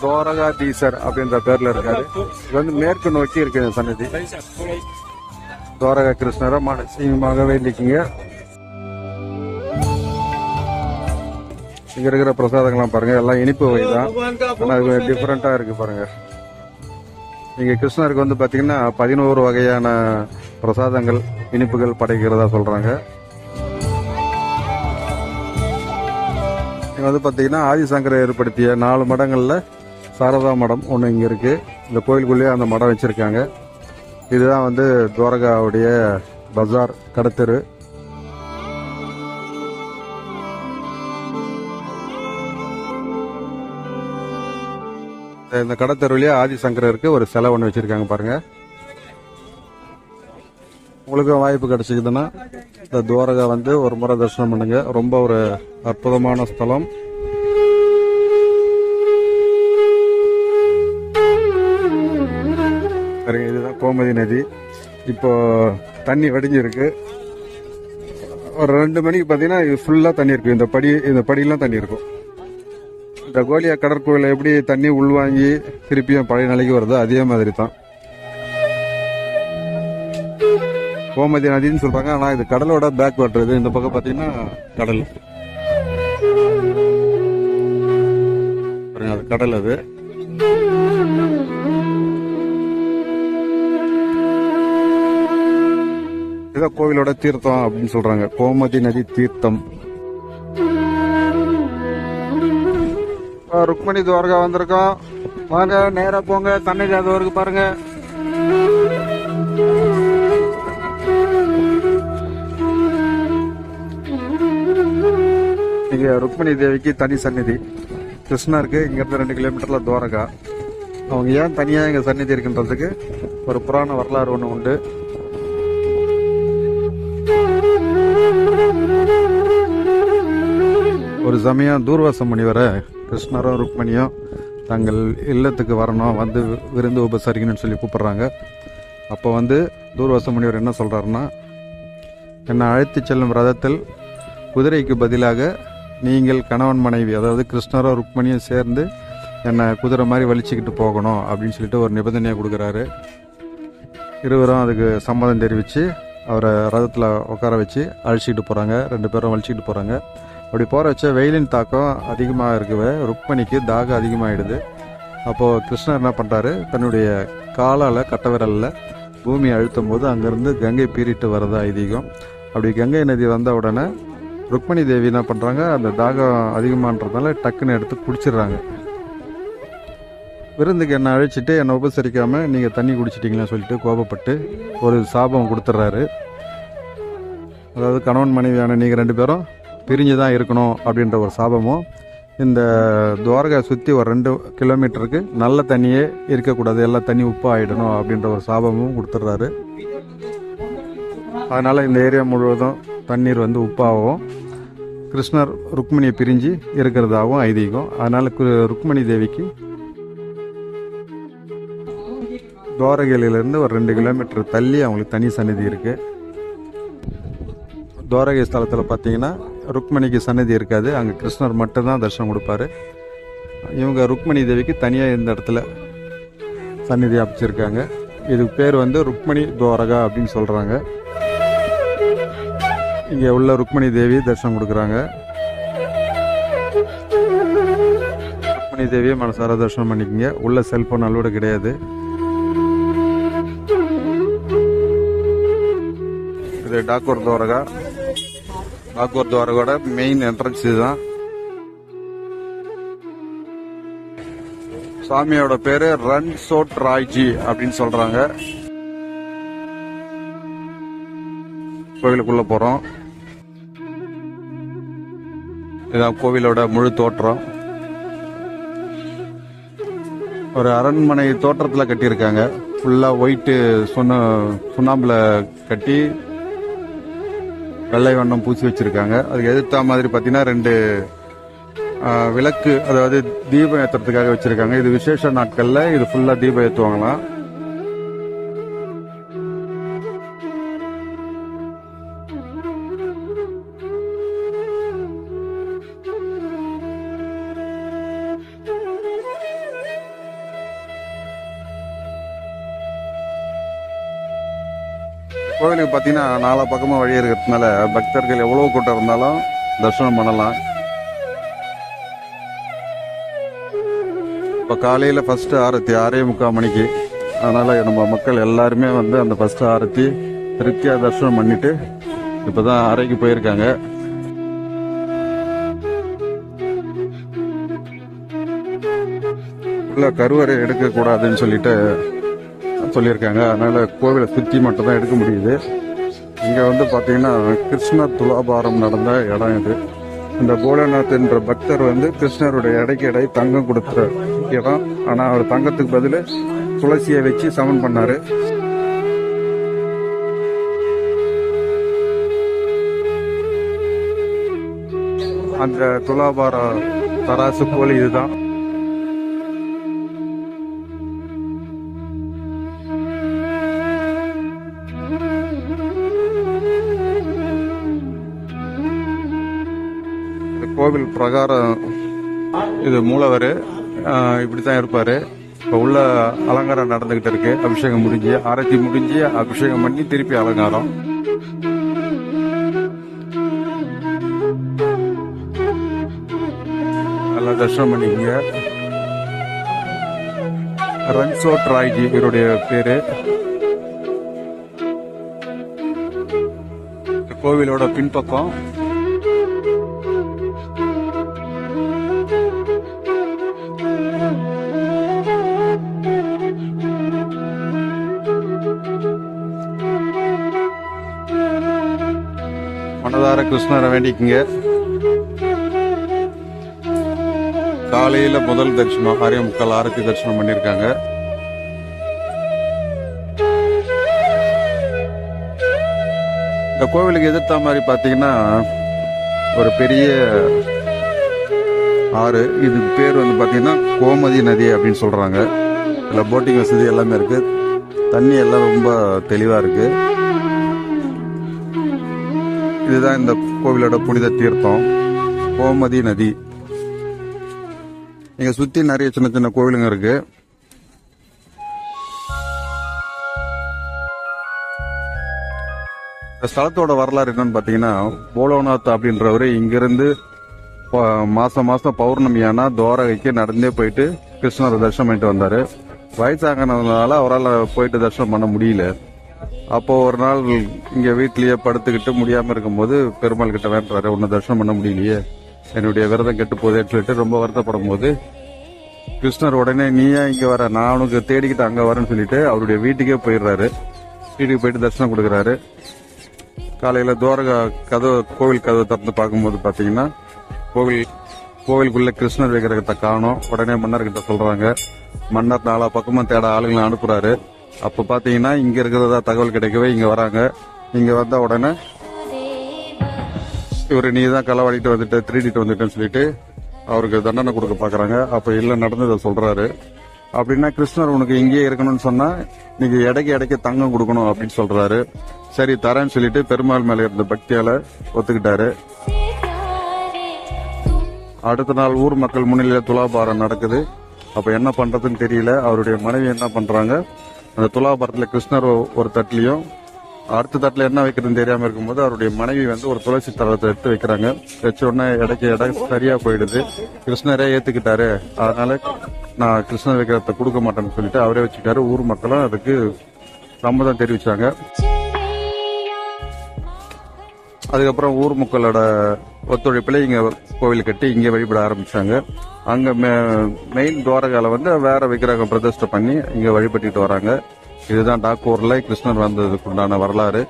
துவாரகாதீசர் அப்படின்ற பேர்ல இருக்காரு. இது வந்து மேற்கு நோக்கி இருக்கு இந்த சன்னதி. துவாரகா கிருஷ்ணரை மானசீகமாக வேண்டிக்குங்க. இங்க இருக்கிற பிரசாதங்கள்லாம் பாருங்க, எல்லாம் இனிப்பு வகை தான். ஆனா அது டிஃபரெண்டா இருக்கு பாருங்க. இங்க கிருஷ்ணருக்கு வந்து பாத்தீங்கன்னா 11 வகையான பிரசாதங்கள், இனிப்புகள் படைக்கிறதா சொல்றாங்க. இங்க வந்து பாத்தீங்கன்னா ஆதிசங்கரை ஏற்படுத்திய 4 மடங்கள்ல சாரதா மடம் ஒண்ணு இங்க இருக்கு. இந்த கோயிலுக்குள்ளேயே அந்த மடம் வச்சிருக்காங்க. இதுதான் வந்து துவாரகாவுடைய பஜார், கடத்தெரு. இந்த கடத்தெருவிலேயே ஆதிசங்கரருக்கு ஒரு சிலை ஒன்று வச்சிருக்காங்க பாருங்க. உங்களுக்கும் வாய்ப்பு கிடைச்சிக்குதுன்னா இந்த துவாரகா வந்து ஒரு முறை தரிசனம் பண்ணுங்க. ரொம்ப ஒரு அற்புதமான ஸ்தலம். சரிங்க, இதுதான் கோமதி நதி. இப்போ தண்ணி வடிஞ்சிருக்கு. ஒரு 2 மணிக்கு பார்த்தீங்கன்னா இது ஃபுல்லா தண்ணி இருக்கு. இந்த படியெல்லாம் தண்ணி இருக்கும். இந்த கோலியா கடற்கோயில எப்படி தண்ணி உள்வாங்கி திருப்பியும் பழைய நிலைக்கு வருதோ அதே மாதிரி தான் கோமதி நதின்னு சொல்றாங்க. ஆனா இது கடலோட பேக் வாட்டர். இந்த பக்கம் பாத்தீங்கன்னா கடல். அது கடல். அது இதுதான் கோவிலோட தீர்த்தம் அப்படின்னு சொல்றாங்க. கோமதி நதி தீர்த்தம். ருக்மணி துவாரகா வந்திருக்கோம். வாங்க நேரா போங்க. தண்ணி அது பாருங்க. இங்கே ருக்மணி தேவிக்கு தனி சந்நிதி, கிருஷ்ணருக்கு இங்கேருந்து 2 கிலோமீட்டரில் துவாரகா. அவங்க ஏன் தனியாக இங்கே சந்நிதி இருக்குன்றதுக்கு ஒரு புராண வரலாறு ஒன்று உண்டு. ஒரு சமயம் தூர்வாச முனிவரை கிருஷ்ணரும் ருக்மணியும் தங்கள் இல்லத்துக்கு வரணும், வந்து விருந்து உபசரிக்கணும்னு சொல்லி கூப்பிட்றாங்க. அப்போ வந்து தூர்வாச முனிவர் என்ன சொல்கிறாருன்னா, என்னை அழைத்து செல்லும் ரதத்தில் குதிரைக்கு பதிலாக நீங்கள் கணவன் மனைவி, அதாவது கிருஷ்ணரும் ருக்மணியும் சேர்ந்து என்னை குதிரை மாதிரி வலிச்சுக்கிட்டு போகணும் அப்படின்னு சொல்லிட்டு ஒரு நிபந்தனையை கொடுக்குறாரு. இருவரும் அதுக்கு சம்மதம் தெரிவித்து அவரை ரதத்தில் உட்கார வச்சு அழிச்சிக்கிட்டு போகிறாங்க. 2 பேரும் வலிச்சிக்கிட்டு போகிறாங்க. அப்படி போகிற வச்ச வெயிலின் தாக்கம் அதிகமாக இருக்கவே ருக்மணிக்கு தாகம் அதிகமாகிடுது. அப்போது கிருஷ்ணர் என்ன பண்ணுறாரு, தன்னுடைய காலால் கட்ட விரலில் பூமியை அழுத்தும் போது அங்கேருந்து கங்கை பீறிட்டு வரதா ஐதீகம். அப்படி கங்கை நதி வந்த உடனே ருக்மணி தேவி என்ன பண்ணுறாங்க, அந்த தாகம் அதிகமானதுனால டக்குன்னு எடுத்து குடிச்சிடுறாங்க. விருந்துக்கு என்னை அழைச்சிட்டு என்னை உபசரிக்காமல் நீங்கள் தண்ணி குடிச்சிட்டிங்களா சொல்லிட்டு கோபப்பட்டு ஒரு சாபம் கொடுத்துட்றாரு. அதாவது கணவன் மனைவியான நீங்கள் 2 பேரும் பிரிஞ்சு தான் இருக்கணும் அப்படின்ற ஒரு சாபமும், இந்த துவாரகா சுற்றி ஒரு 2 கிலோமீட்டருக்கு நல்ல தண்ணியே இருக்கக்கூடாது, எல்லா தண்ணி உப்பு ஆகிடணும் அப்படின்ற ஒரு சாபமும் கொடுத்துட்றாரு. அதனால் இந்த ஏரியா முழுவதும் தண்ணீர் வந்து உப்பாகவும் கிருஷ்ணர் ருக்மணியை பிரிஞ்சு இருக்கிறதாகவும் ஐதீகம். அதனால் ருக்மணி தேவிக்கு துவாரகையிலிருந்து ஒரு 2 கிலோமீட்டர் தள்ளி அவங்களுக்கு தனி சந்நிதி இருக்குது. துவாரகை ஸ்தலத்தில் பார்த்தீங்கன்னா ருக்மணிக்கு சந்நிதி இருக்காது, அங்கே கிருஷ்ணர் மட்டும்தான் தரிசனம் கொடுப்பாரு. இவங்க ருக்மணி தேவிக்கு தனியாக இந்த இடத்துல சந்நிதி அமைச்சிருக்காங்க. இதுக்கு பேர் வந்து ருக்மணி துவாரகா அப்படின்னு சொல்கிறாங்க. இங்கே உள்ள ருக்மணி தேவி தரிசனம் கொடுக்குறாங்க. ருக்மணி தேவியை மனசார தரிசனம் பண்ணிக்கோங்க. உள்ள செல்ஃபோன் அலோடு கிடையாது. இது டாக்கூர் துவாரகா. டாக்கூர் துவாரகோட மெயின் என்ட்ரன்ஸ் இதுதான். சாமியோட பேரு ரன்சோட் ராய்ஜி அப்படின்னு சொல்றாங்க. கோவிலுக்குள்ள போறோம். இதான் கோவிலோட முழு தோற்றம். ஒரு அரண்மனை தோற்றத்தில் கட்டியிருக்காங்க. ஃபுல்லாக ஒயிட்டு சுண்ணாம்புல கட்டி வெள்ளை வண்ணம் பூசி வச்சிருக்காங்க. அதுக்கு எதிர்த்த மாதிரி பார்த்தீங்கன்னா 2 விளக்கு, அதாவது தீபம் ஏற்றுறதுக்காக வச்சிருக்காங்க. இது விசேஷ நாட்கள்ல இது ஃபுல்லா தீபம் ஏற்றுவாங்களாம். கோவிலுக்கு பார்த்தீங்கன்னா 4 பக்கமும் வழி இருக்கிறதுனால பக்தர்கள் எவ்வளோ கூட்டம் இருந்தாலும் தரிசனம் பண்ணலாம். இப்போ காலையில் ஃபஸ்ட்டு ஆரத்தி 6:45 மணிக்கு. அதனால் நம்ம மக்கள் எல்லாருமே வந்து அந்த ஃபஸ்ட்டு ஆரத்தி திருப்தியாக தரிசனம் பண்ணிட்டு இப்போ தான் அறைக்கு போயிருக்காங்க. உள்ள கருவறை எடுக்கக்கூடாதுன்னு சொல்லியிருக்காங்க. அதனால் கோவிலை சுற்றி மட்டும் தான் எடுக்க முடியுது. இங்கே வந்து பார்த்தீங்கன்னா கிருஷ்ணர் துலாபாரம் நடந்த இடம் இது. இந்த போலநாத் என்ற பக்தர் வந்து கிருஷ்ணருடைய எடைக்கு எடை தங்கம் கொடுத்த இடம். ஆனால் அவர் தங்கத்துக்கு பதில் துளசியை வச்சு சமன் பண்ணாரு. அந்த துலாபார தராசு கோழி இதுதான். கோவில் பிரகாரம் இது மூலவர் இப்படித்தான் இருப்பாரு. இப்போ உள்ள அலங்காரம் நடந்துகிட்டு இருக்கு. அபிஷேகம் முடிஞ்சு ஆரத்தி முடிஞ்சு அபிஷேகம் பண்ணி திருப்பி அலங்காரம். நல்லா தரிசனம் பண்ணிக்கங்க. ரன்சோட் ராய்ஜி இவருடைய பேரு. கோவிலோட பின்பக்கம் மனதார கிருஷ்ணரை வேண்டிக்குங்க. காலையில முதல் தரிசனம் 6:45 தரிசனம் பண்ணியிருக்காங்க. இந்த கோவிலுக்கு எதிர்த்த மாதிரி பார்த்தீங்கன்னா ஒரு பெரிய ஆறு. இது பேர் வந்து பார்த்தீங்கன்னா கோமதி நதி அப்படின்னு சொல்றாங்க. இதில் போட்டிங் வசதி எல்லாமே இருக்கு. தண்ணி எல்லாம் ரொம்ப தெளிவா இருக்கு. இதுதான் இந்த கோவிலோட புனித தீர்த்தம் கோமதி நதி. இங்க சுத்தி நிறைய சின்ன சின்ன கோவிலுங்க இருக்கு. இந்த ஸ்தலத்தோட வரலாறு என்னன்னு பாத்தீங்கன்னா, போலோநாத் அப்படின்றவரு இங்கிருந்து மாசம் மாசம் பௌர்ணமியானா துவாரகைக்கு நடந்தே போயிட்டு கிருஷ்ணரை தரிசனம் பண்ணிட்டு வந்தாரு. வயசாகினதுனால அவரால் போயிட்டு தரிசனம் பண்ண முடியல. அப்போ ஒரு நாள் இங்க வீட்லயே படுத்துக்கிட்டு முடியாம இருக்கும்போது பெருமாள் கிட்ட வேண்டாரு, உன்னை தரிசனம் பண்ண முடியலையே, என்னுடைய விரதம் கெட்டு போதேன்னு சொல்லிட்டு ரொம்ப வருத்தப்படும் போது கிருஷ்ணர் உடனே நீயா இங்க வர, நான் அவனுக்கு தேடிக்கிட்டு அங்க வரேன்னு சொல்லிட்டு அவருடைய வீட்டுக்கே போயிடுறாரு. வீட்டுக்கு போயிட்டு தரிசனம் கொடுக்குறாரு. காலையில துவாரகா கோவில் கதவு திறந்து பார்க்கும்போது பாத்தீங்கன்னா கோவிலுக்குள்ள கிருஷ்ணர் விக்கிரகத்தை காணோம். உடனே மன்னர்கிட்ட சொல்றாங்க. மன்னர் 4 பக்கமும் தேட ஆளுங்களை அனுப்புறாரு. அப்ப பாத்தீங்கன்னா இங்க இருக்கிறதா தகவல் கிடைக்கவே இங்க வராங்க. இங்க வந்த உடனே இவரு நீ தான் களவாடிட்டு வந்துட்டு திருடிட்டு வந்துட்டேன்னு சொல்லிட்டு அவருக்கு தண்டனை கொடுக்க பாக்குறாங்க. அப்ப இல்ல நடந்ததை சொல்றாரு. அப்படின்னா கிருஷ்ணர் உனக்கு இங்கேயே இருக்கணும்னு சொன்னா நீங்க இடைக்கு தங்கம் கொடுக்கணும் அப்படின்னு சொல்றாரு. சரி தரேன்னு சொல்லிட்டு பெருமாள் மேல இருந்த பக்தியால ஒத்துக்கிட்டாரு. அடுத்த நாள் ஊர் மக்கள் முன்னிலையில துலாபாரம் நடக்குது. அப்ப என்ன பண்றதுன்னு தெரியல. அவருடைய மனைவி என்ன பண்றாங்க, அந்த துலாபாரத்துல கிருஷ்ணர் ஒரு தட்டிலையும் அடுத்த தட்டுல என்ன வைக்கிறதுன்னு தெரியாம இருக்கும்போது அவருடைய மனைவி வந்து ஒரு துளசி தளத்தை எடுத்து வைக்கிறாங்க. வச்ச உடனே இடம் சரியா போயிடுது. கிருஷ்ணரே ஏத்துக்கிட்டாரு, அதனால நான் கிருஷ்ணர் விக்கிரகத்தை கொடுக்க மாட்டேன்னு சொல்லிட்டு அவரே வச்சுட்டாரு. ஊர் மக்களும் அதுக்கு சம்மதம் தெரிவிச்சாங்க. அதுக்கப்புறம் ஊர் மக்களோட ஒத்துழைப்புல இங்க கோவில் கட்டி இங்க வழிபட ஆரம்பிச்சாங்க. அங்க மெயின் துவாரகால வந்து வேற விக்கிரகம் பிரதிஷ்டை பண்ணி இங்க வழிபட்டுட்டு வராங்க. இதுதான் டாக்கூர்ல கிருஷ்ணர் வந்ததுக்கு உண்டான வரலாறு.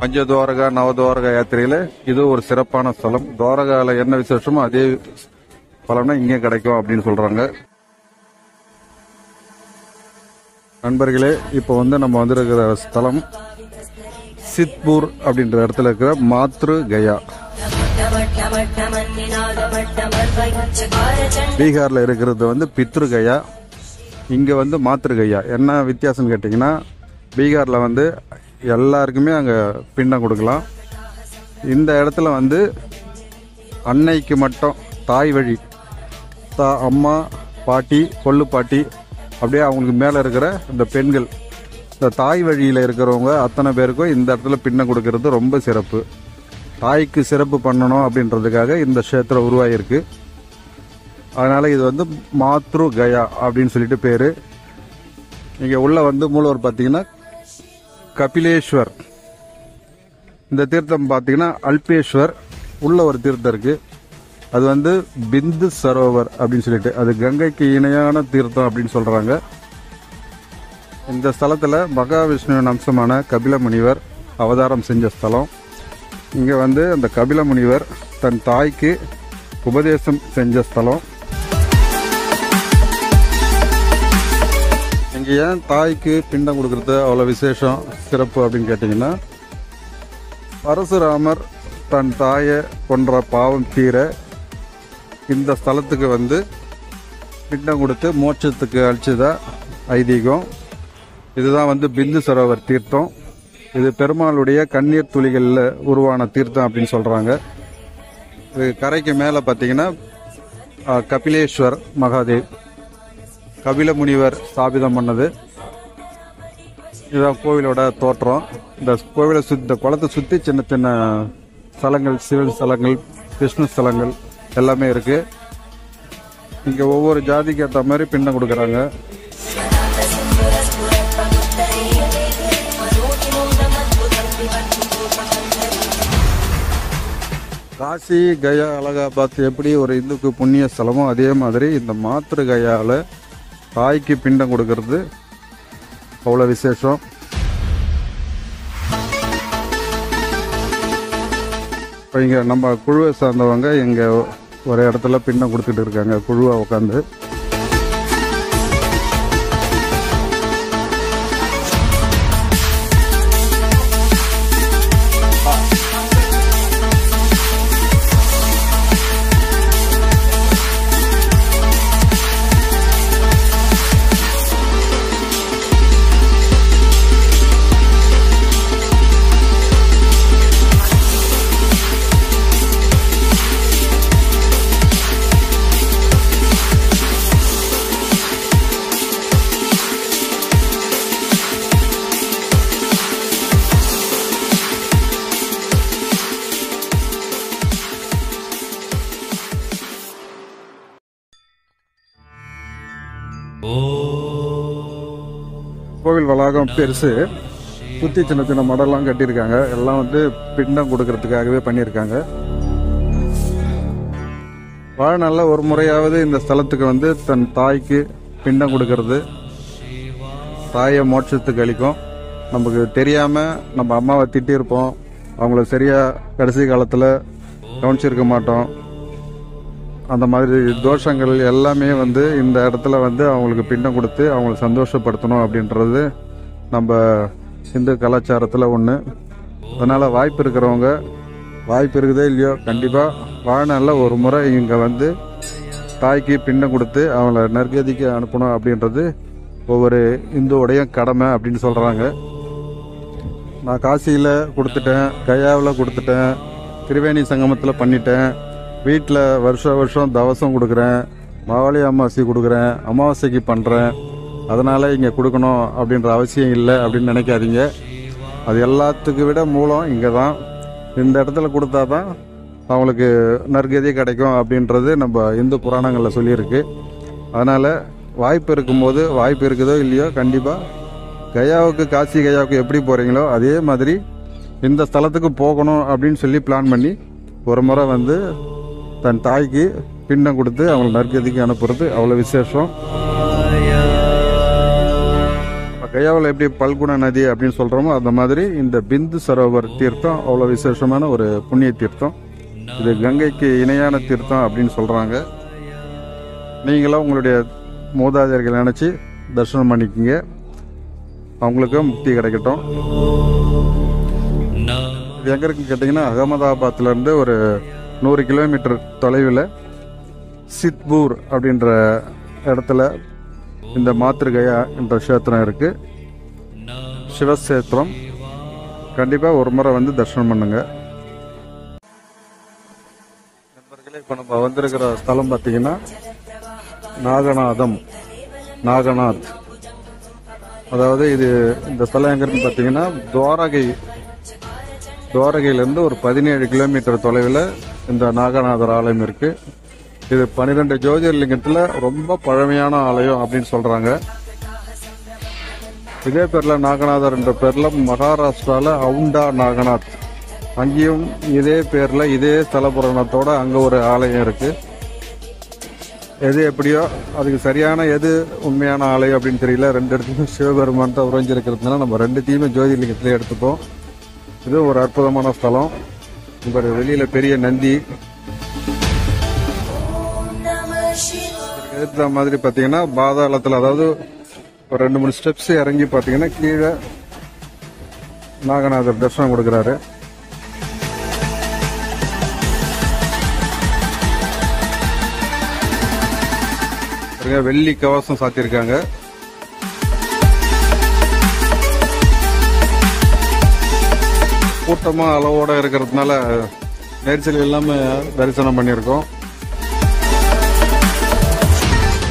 பஞ்சதுவாரகா நவதுவாரகா யாத்திரையில இது ஒரு சிறப்பான ஸ்தலம். துவாரகால என்ன விசேஷமோ அதே பலனா இங்கே கிடைக்கும் அப்படின்னு சொல்றாங்க. நண்பர்களே, இப்போ வந்து நம்ம வந்திருக்கிற ஸ்தலம் சித்பூர் அப்படின்ற இடத்துல இருக்கிற மாத்ரு கயா. பீகார்ல இருக்கிறது வந்து பித்ரு கயா, இங்க வந்து மாத்ரு கயா. என்ன வித்தியாசம் கேட்டீங்கன்னா, பீகார்ல வந்து எல்லாருக்குமே அங்க பிண்டம் கொடுக்கலாம். இந்த இடத்துல வந்து அன்னைக்கு மட்டும் தாய் வழி அம்மா பாட்டி கொள்ளு பாட்டி அப்படியே அவங்களுக்கு மேல இருக்கிற இந்த பெண்கள், இந்த தாய் வழியில இருக்கிறவங்க அத்தனை பேருக்கும் இந்த இடத்துல பின்னம் கொடுக்கறது ரொம்ப சிறப்பு. தாய்க்கு சிறப்பு பண்ணணும் அப்படின்றதுக்காக இந்த க்ஷேத்திரம் உருவாயிருக்கு. அதனால இது வந்து மாத்ரு கயா அப்படின்னு சொல்லிட்டு பேரு. இங்க உள்ள வந்து மூலவர் பாத்தீங்கன்னா கபிலேஸ்வர். இந்த தீர்த்தம் பாத்தீங்கன்னா அல்பேஸ்வர். உள்ள ஒரு தீர்த்தம் இருக்கு, அது வந்து பிந்து சரோவர் அப்படின்னு சொல்லிட்டு, அது கங்கைக்கு இணையான தீர்த்தம் அப்படின்னு சொல்றாங்க. இந்த ஸ்தலத்துல மகாவிஷ்ணுவின் அம்சமான கபில முனிவர் அவதாரம் செஞ்ச ஸ்தலம். இங்க வந்து அந்த கபில முனிவர் தன் தாய்க்கு உபதேசம் செஞ்ச ஸ்தலம். இங்க ஏன் தாய்க்கு பிண்டம் கொடுக்கறது அவ்வளவு விசேஷம் சிறப்பு அப்படின்னு கேட்டீங்கன்னா, பரசுராமர் தன் தாயை கொன்ற பாவம் தீர இந்த ஸ்தலத்துக்கு வந்து பிண்டம் கொடுத்து மோட்சத்துக்கு அழிச்சதா ஐதீகம். இதுதான் வந்து பிந்து சரோவர் தீர்த்தம். இது பெருமாளுடைய கண்ணீர் துளிகள்ல உருவான தீர்த்தம் அப்படின்னு சொல்றாங்க. இது கரைக்கு மேல பாத்தீங்கன்னா கபிலேஸ்வர் மகாதேவ், கபில முனிவர் ஸ்தாபிதம் பண்ணது. இதுதான் கோவிலோட தோற்றம். இந்த கோவிலை இந்த குளத்தை சுத்தி சின்ன சின்ன ஸ்தலங்கள், சிவன் ஸ்தலங்கள், விஷ்ணு ஸ்தலங்கள் எல்லாமே இருக்கு. இங்க ஒவ்வொரு ஜாதிக்கு ஏற்ற மாதிரி பிண்டம் கொடுக்கறாங்க. காசி, கயா, அலகாபாத் எப்படி ஒரு இந்துக்கு புண்ணிய ஸ்தலமோ அதே மாதிரி இந்த மாத்ரு கயால தாய்க்கு பிண்டம் கொடுக்கறது அவ்வளோ விசேஷம். இப்போ இங்கே நம்ம குழுவை சார்ந்தவங்க இங்கே ஒரு இடத்துல பின்னம் கொடுத்துட்டு இருக்காங்க குழுவை உட்காந்து. கோவில் வளாகம் பெருசு, சுற்றி சின்ன சின்ன மடம்லாம் கட்டியிருக்காங்க. எல்லாம் வந்து பிண்டம் கொடுக்கறதுக்காகவே பண்ணியிருக்காங்க. வாழ்நாளில் ஒரு முறையாவது இந்த ஸ்தலத்துக்கு வந்து தன் தாய்க்கு பிண்டம் கொடுக்கறது தாயை மோட்சத்துக்கு அளிக்கும். நமக்கு தெரியாமல் நம்ம அம்மாவை திட்டிருப்போம், அவங்கள சரியாக கடைசி காலத்தில் கவனிச்சிருக்க மாட்டோம். அந்த மாதிரி தோஷங்கள் எல்லாமே வந்து இந்த இடத்துல வந்து அவங்களுக்கு பிண்டம் கொடுத்து அவங்களை சந்தோஷப்படுத்தணும் அப்படின்றது நம்ம இந்து கலாச்சாரத்தில் ஒன்று. அதனால் வாய்ப்பு இருக்கிறவங்க, வாய்ப்பு இருக்குதோ இல்லையோ, கண்டிப்பாக வாழ்நாளில் ஒரு முறை இங்கே வந்து தாய்க்கு பிண்டம் கொடுத்து அவங்கள நற்கதிக்கு அனுப்பணும் அப்படின்றது ஒவ்வொரு இந்துவோடைய கடமை அப்படின்னு சொல்கிறாங்க. நான் காசியில் கொடுத்துட்டேன், கயாவில் கொடுத்துட்டேன், திரிவேணி சங்கமத்தில் பண்ணிட்டேன், வீட்டில் வருஷம் தவசம் கொடுக்குறேன், மாவாளி அமாவாசை கொடுக்குறேன், அமாவாசைக்கு பண்ணுறேன், அதனால் இங்கே கொடுக்கணும் அப்படின்ற அவசியம் இல்லை அப்படின்னு நினைக்காதீங்க. அது எல்லாத்துக்கு விட மூலம் இங்கே தான். இந்த இடத்துல கொடுத்தா தான் அவங்களுக்கு நற்கதி கிடைக்கும் அப்படின்றது நம்ம இந்து புராணங்களில் சொல்லியிருக்கு. அதனால் வாய்ப்பு இருக்கும்போது, வாய்ப்பு இருக்குதோ இல்லையோ, கண்டிப்பாக கயாவுக்கு, காசி கயாவுக்கு எப்படி போகிறீங்களோ அதே மாதிரி இந்த ஸ்தலத்துக்கு போகணும் அப்படின்னு சொல்லி பிளான் பண்ணி ஒரு முறை வந்து தன் தாய்க்கு பிண்டம் கொடுத்து அவங்களை நற்கதிக்கு அனுப்புறது அவ்வளோ விசேஷம். கயாவில் எப்படி பல்குண நதி அப்படின்னு சொல்கிறோமோ அந்த மாதிரி இந்த பிந்து சரோவர் தீர்த்தம் அவ்வளோ விசேஷமான ஒரு புண்ணிய தீர்த்தம். இது கங்கைக்கு இணையான தீர்த்தம் அப்படின்னு சொல்கிறாங்க. நீங்களும் உங்களுடைய மூதாதையர்கள் நினச்சி தரிசனம் பண்ணிக்கோங்க, அவங்களுக்கும் முக்தி கிடைக்கட்டும். இது எங்கே இருக்குன்னு கேட்டிங்கன்னா, அகமதாபாத்லேருந்து ஒரு 100 கிலோமீட்டர் தொலைவில் சித்பூர் அப்படின்ற இடத்துல இந்த மாத்ருகயா என்ற கஷேத்திரம் இருக்குது, சிவக்ஷேத்திரம். கண்டிப்பாக ஒரு முறை வந்து தரிசனம் பண்ணுங்க நண்பர்களே. இப்போ நம்ம வந்திருக்கிற ஸ்தலம் பார்த்தீங்கன்னா நாகநாத். அதாவது இது இந்த ஸ்தலம் எங்க இருக்குன்னு பார்த்தீங்கன்னா, துவாரகையிலேருந்து ஒரு 17 கிலோமீட்டர் தொலைவில் இந்த நாகநாதர் ஆலயம் இருக்கு. இது 12 ஜோதிர்லிங்கத்தில் ரொம்ப பழமையான ஆலயம் அப்படின்னு சொல்றாங்க. இதே பேர்ல நாகநாதர் என்ற பேர்ல மகாராஷ்டிரால அவுண்டா நாகநாத், அங்கேயும் இதே பேர்ல இதே ஸ்தல புராணத்தோட அங்க ஒரு ஆலயம் இருக்கு. எது எப்படியோ அதுக்கு சரியான எது உண்மையான ஆலயம் அப்படின்னு தெரியல. 2 இடத்துலையும் சிவபெருமான் தான் உறைஞ்சிருக்கிறதுனால நம்ம 2த்தையுமே ஜோதிர்லிங்கத்திலே எடுத்துப்போம். இது ஒரு அற்புதமான ஸ்தலம். இப்போ வெளியில பெரிய நந்தி எடுத்த மாதிரி பார்த்தீங்கன்னா பாதாளத்தில், அதாவது ஒரு 2-3 ஸ்டெப்ஸ் இறங்கி பார்த்தீங்கன்னா கீழே நாகநாதர் தரிசனம் கொடுக்குறாரு. வெள்ளி கவசம் சாத்தியிருக்காங்க. கூட்டமா அளவோட இருக்கிறதுனால நெரிசல் இல்லாம தரிசனம் பண்ணியிருக்கோம்.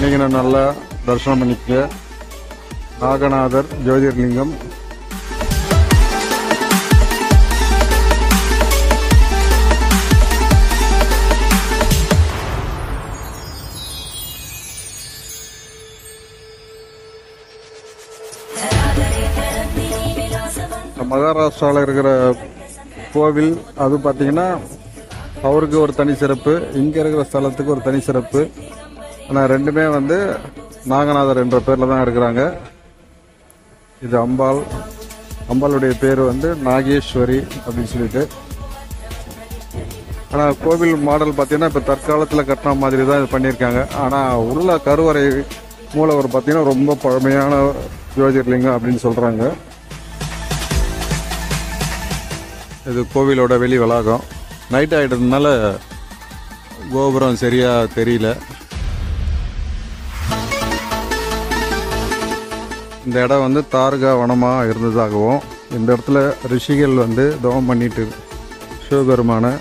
நீங்க நல்லா தரிசனம் பண்ணிக்க. நாகநாதர் ஜோதிர்லிங்கம். மகாராஷ்டிராவில் இருக்கிற கோவில் அது பார்த்தீங்கன்னா அவருக்கு ஒரு தனி சிறப்பு, இங்கே இருக்கிற ஸ்தலத்துக்கு ஒரு தனி சிறப்பு. ஆனால் 2மே வந்து நாகநாதர் என்ற பேரில் தான் இருக்கிறாங்க. இது அம்பாளுடைய பேர் வந்து நாகேஸ்வரி அப்படின்னு சொல்லிட்டு. ஆனால் கோவில் மாடல் பார்த்தீங்கன்னா இப்போ தற்காலத்தில் கட்டின மாதிரி தான் இது பண்ணியிருக்காங்க. ஆனால் உள்ள கருவறை மூலவர் பார்த்தீங்கன்னா ரொம்ப பழமையான ஜோதிர்லிங்கம் அப்படின்னு சொல்கிறாங்க. இது கோவிலோட வெளி வளாகம். நைட் ஆகிட்டதுனால கோபுரம் சரியாக தெரியல. இந்த இடம் வந்து தாரகா வனமாக இருந்ததாகவும், இந்த இடத்துல ரிஷிகள் வந்து தவம் பண்ணிட்டு சிவபெருமானை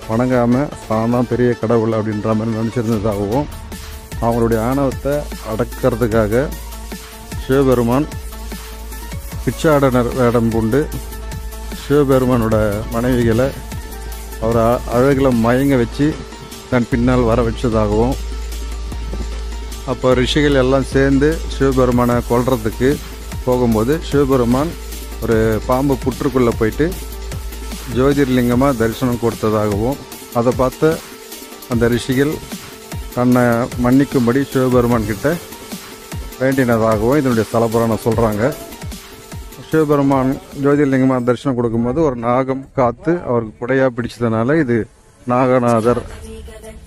வணங்காமல் தான் தான் பெரிய கடவுள் அப்படின்ற மாதிரி நினச்சிருந்ததாகவும், அவங்களுடைய ஆணவத்தை அடக்கிறதுக்காக சிவபெருமான் பிச்சாடனர் வேடம் பூண்டு சிவபெருமானோட மனைவிகளை அவர் அழகில் மயங்க வச்சு தன் பின்னால் வர வச்சதாகவும், அப்போ ரிஷிகள் எல்லாம் சேர்ந்து சிவபெருமானை கொல்றதுக்கு போகும்போது சிவபெருமான் ஒரு பாம்பு புற்றுக்குள்ளே போயிட்டு ஜோதிர்லிங்கமாக தரிசனம் கொடுத்ததாகவும், அதை பார்த்த அந்த ரிஷிகள் தன்னை மன்னிக்கும்படி சிவபெருமான் கிட்ட வேண்டினதாகவும் இதனுடைய ஸ்தலபுராணம் சொல்கிறாங்க. சிவபெருமான் ஜோதிர்லிங்கமாக தரிசனம் கொடுக்கும்போது ஒரு நாகம் காத்து அவருக்கு குடையாக பிடிச்சதுனால இது நாகநாதர்,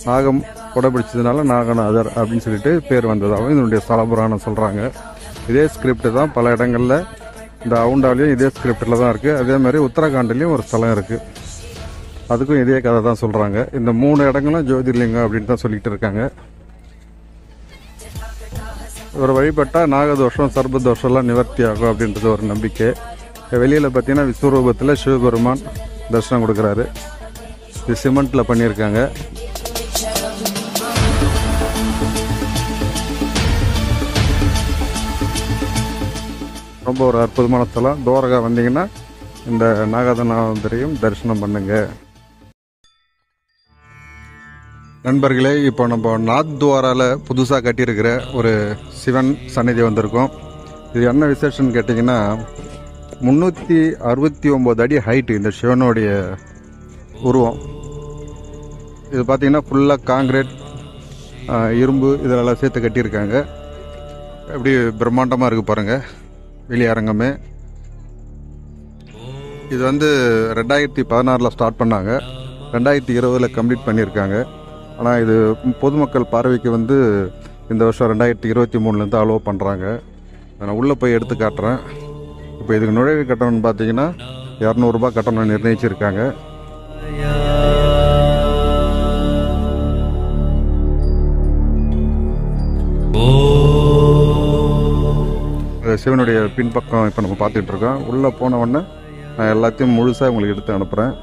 நாகம் கொடை பிடிச்சதுனால நாகநாதர் அப்படின்னு சொல்லிட்டு பேர் வந்ததாகவும் இதனுடைய ஸ்தலபுராணம் சொல்கிறாங்க. இதே ஸ்கிரிப்ட் தான் பல இடங்களில், இந்த அவுண்டாலையும் இதே ஸ்கிரிப்டில் தான் இருக்குது. அதே மாதிரி உத்தரகாண்ட்லேயும் ஒரு ஸ்தலம் இருக்குது, அதுக்கும் இதே கதை தான் சொல்கிறாங்க. இந்த 3 இடங்களும் ஜோதிர்லிங்கம் அப்படின்னு தான் சொல்லிகிட்டு இருக்காங்க. ஒரு வழிபட்டால் நாகதோஷம் சர்பதோஷம்லாம் நிவர்த்தி ஆகும் அப்படின்றது ஒரு நம்பிக்கை. வெளியில் பார்த்தீங்கன்னா விஸ்வரூபத்தில் சிவபெருமான் தரிசனம் கொடுக்குறாரு. இது சிமெண்ட்டில் பண்ணியிருக்காங்க. ரொம்ப ஒரு அற்புதமான ஸ்தலம். துவாரகா வந்தீங்கன்னா இந்த நாகநாதரையும் தரிசனம் பண்ணுங்க. நண்பர்களே, இப்போ நம்ம நாத்வாராவில் புதுசாக கட்டியிருக்கிற ஒரு சிவன் சந்நிதி வந்திருக்கோம். இது என்ன விசேஷம்னு கேட்டிங்கன்னா 369 அடி ஹைட்டு இந்த சிவனுடைய உருவம். இது பார்த்திங்கன்னா ஃபுல்லாக காங்கிரீட், இரும்பு இதெல்லாம் சேர்த்து கட்டியிருக்காங்க. எப்படி பிரம்மாண்டமாக இருக்குது பாருங்கள் வெளியரங்கமே. இது வந்து 2016 ஸ்டார்ட் பண்ணாங்க, 2020 கம்ப்ளீட் பண்ணியிருக்காங்க. ஆனால் இது பொதுமக்கள் பார்வைக்கு வந்து இந்த வருஷம் 2023 அலோவ் பண்ணுறாங்க. நான் உள்ளே போய் எடுத்து காட்டுறேன். இப்போ இதுக்கு நுழைவு கட்டணம்னு பார்த்தீங்கன்னா 200 ரூபாய் கட்டணம் நிர்ணயிச்சிருக்காங்க. சிவனுடைய பின்பக்கம் இப்போ நம்ம பார்த்துட்டு இருக்கோம். உள்ளே போன உடனே நான் எல்லாத்தையும் முழுசாக உங்களுக்கு எடுத்து அனுப்புகிறேன்.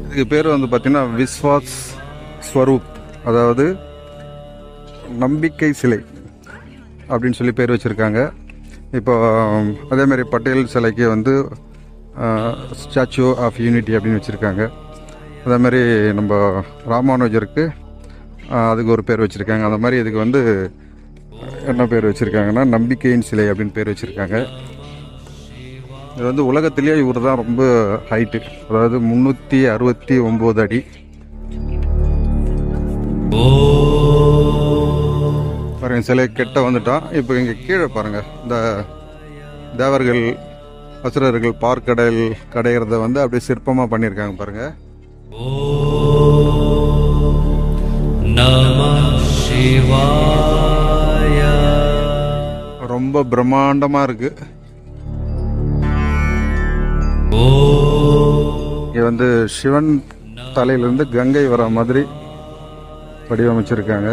இதுக்கு பேர் வந்து பார்த்தீங்கன்னா விஸ்வாஸ் ஸ்வரூப், அதாவது நம்பிக்கை சிலை அப்படின்னு சொல்லி பேர் வச்சுருக்காங்க. இப்போ அதேமாதிரி பட்டேல் சிலைக்கு வந்து ஸ்டாச்சு ஆஃப் யூனிட்டி அப்படின்னு வச்சுருக்காங்க. அதேமாதிரி நம்ம ராமானுஜருக்கு அதுக்கு ஒரு பேர் வச்சுருக்காங்க. அந்த மாதிரி இதுக்கு வந்து என்ன பேர் வச்சுருக்காங்கன்னா நம்பிக்கையின் சிலை அப்படின்னு பேர் வச்சுருக்காங்க. இது வந்து உலகத்திலேயே இவர் தான் ரொம்ப ஹைட்டு, அதாவது 369 அடி. பாருங்கள், சிலை கிட்ட வந்துட்டான். இப்போ இங்கே கீழே பாருங்கள், இந்த தேவர்கள் அசுரர்கள் பார்க்கடல் கடையிறத வந்து அப்படியே சிற்பமாக பண்ணியிருக்காங்க பாருங்கள். ரொம்ப பிரம்மாண்டமாக இருக்கு. இங்க வந்து சிவன் தலையிலிருந்து கங்கை வர மாதிரி வடிவமைச்சிருக்காங்க.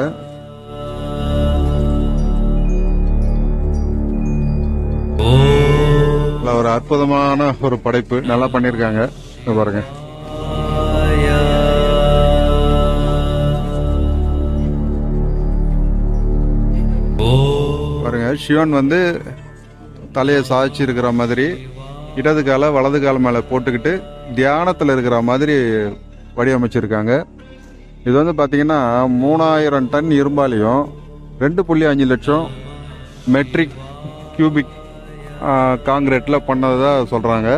ஒரு அற்புதமான ஒரு படைப்பு, நல்லா பண்ணியிருக்காங்க பாருங்க. பாருங்க, சிவன் வந்து தலையை சாய்ச்சி இருக்கிற மாதிரி இடது காலை வலது கால மேலே போட்டுக்கிட்டு தியானத்தில் இருக்கிற மாதிரி வடிவமைச்சிருக்காங்க. இது வந்து பார்த்தீங்கன்னா 3000 டன் இரும்பாலையும் 2.5 லட்சம் மெட்ரிக் கியூபிக் காங்கிரீட்டில் பண்ணதாக சொல்கிறாங்க.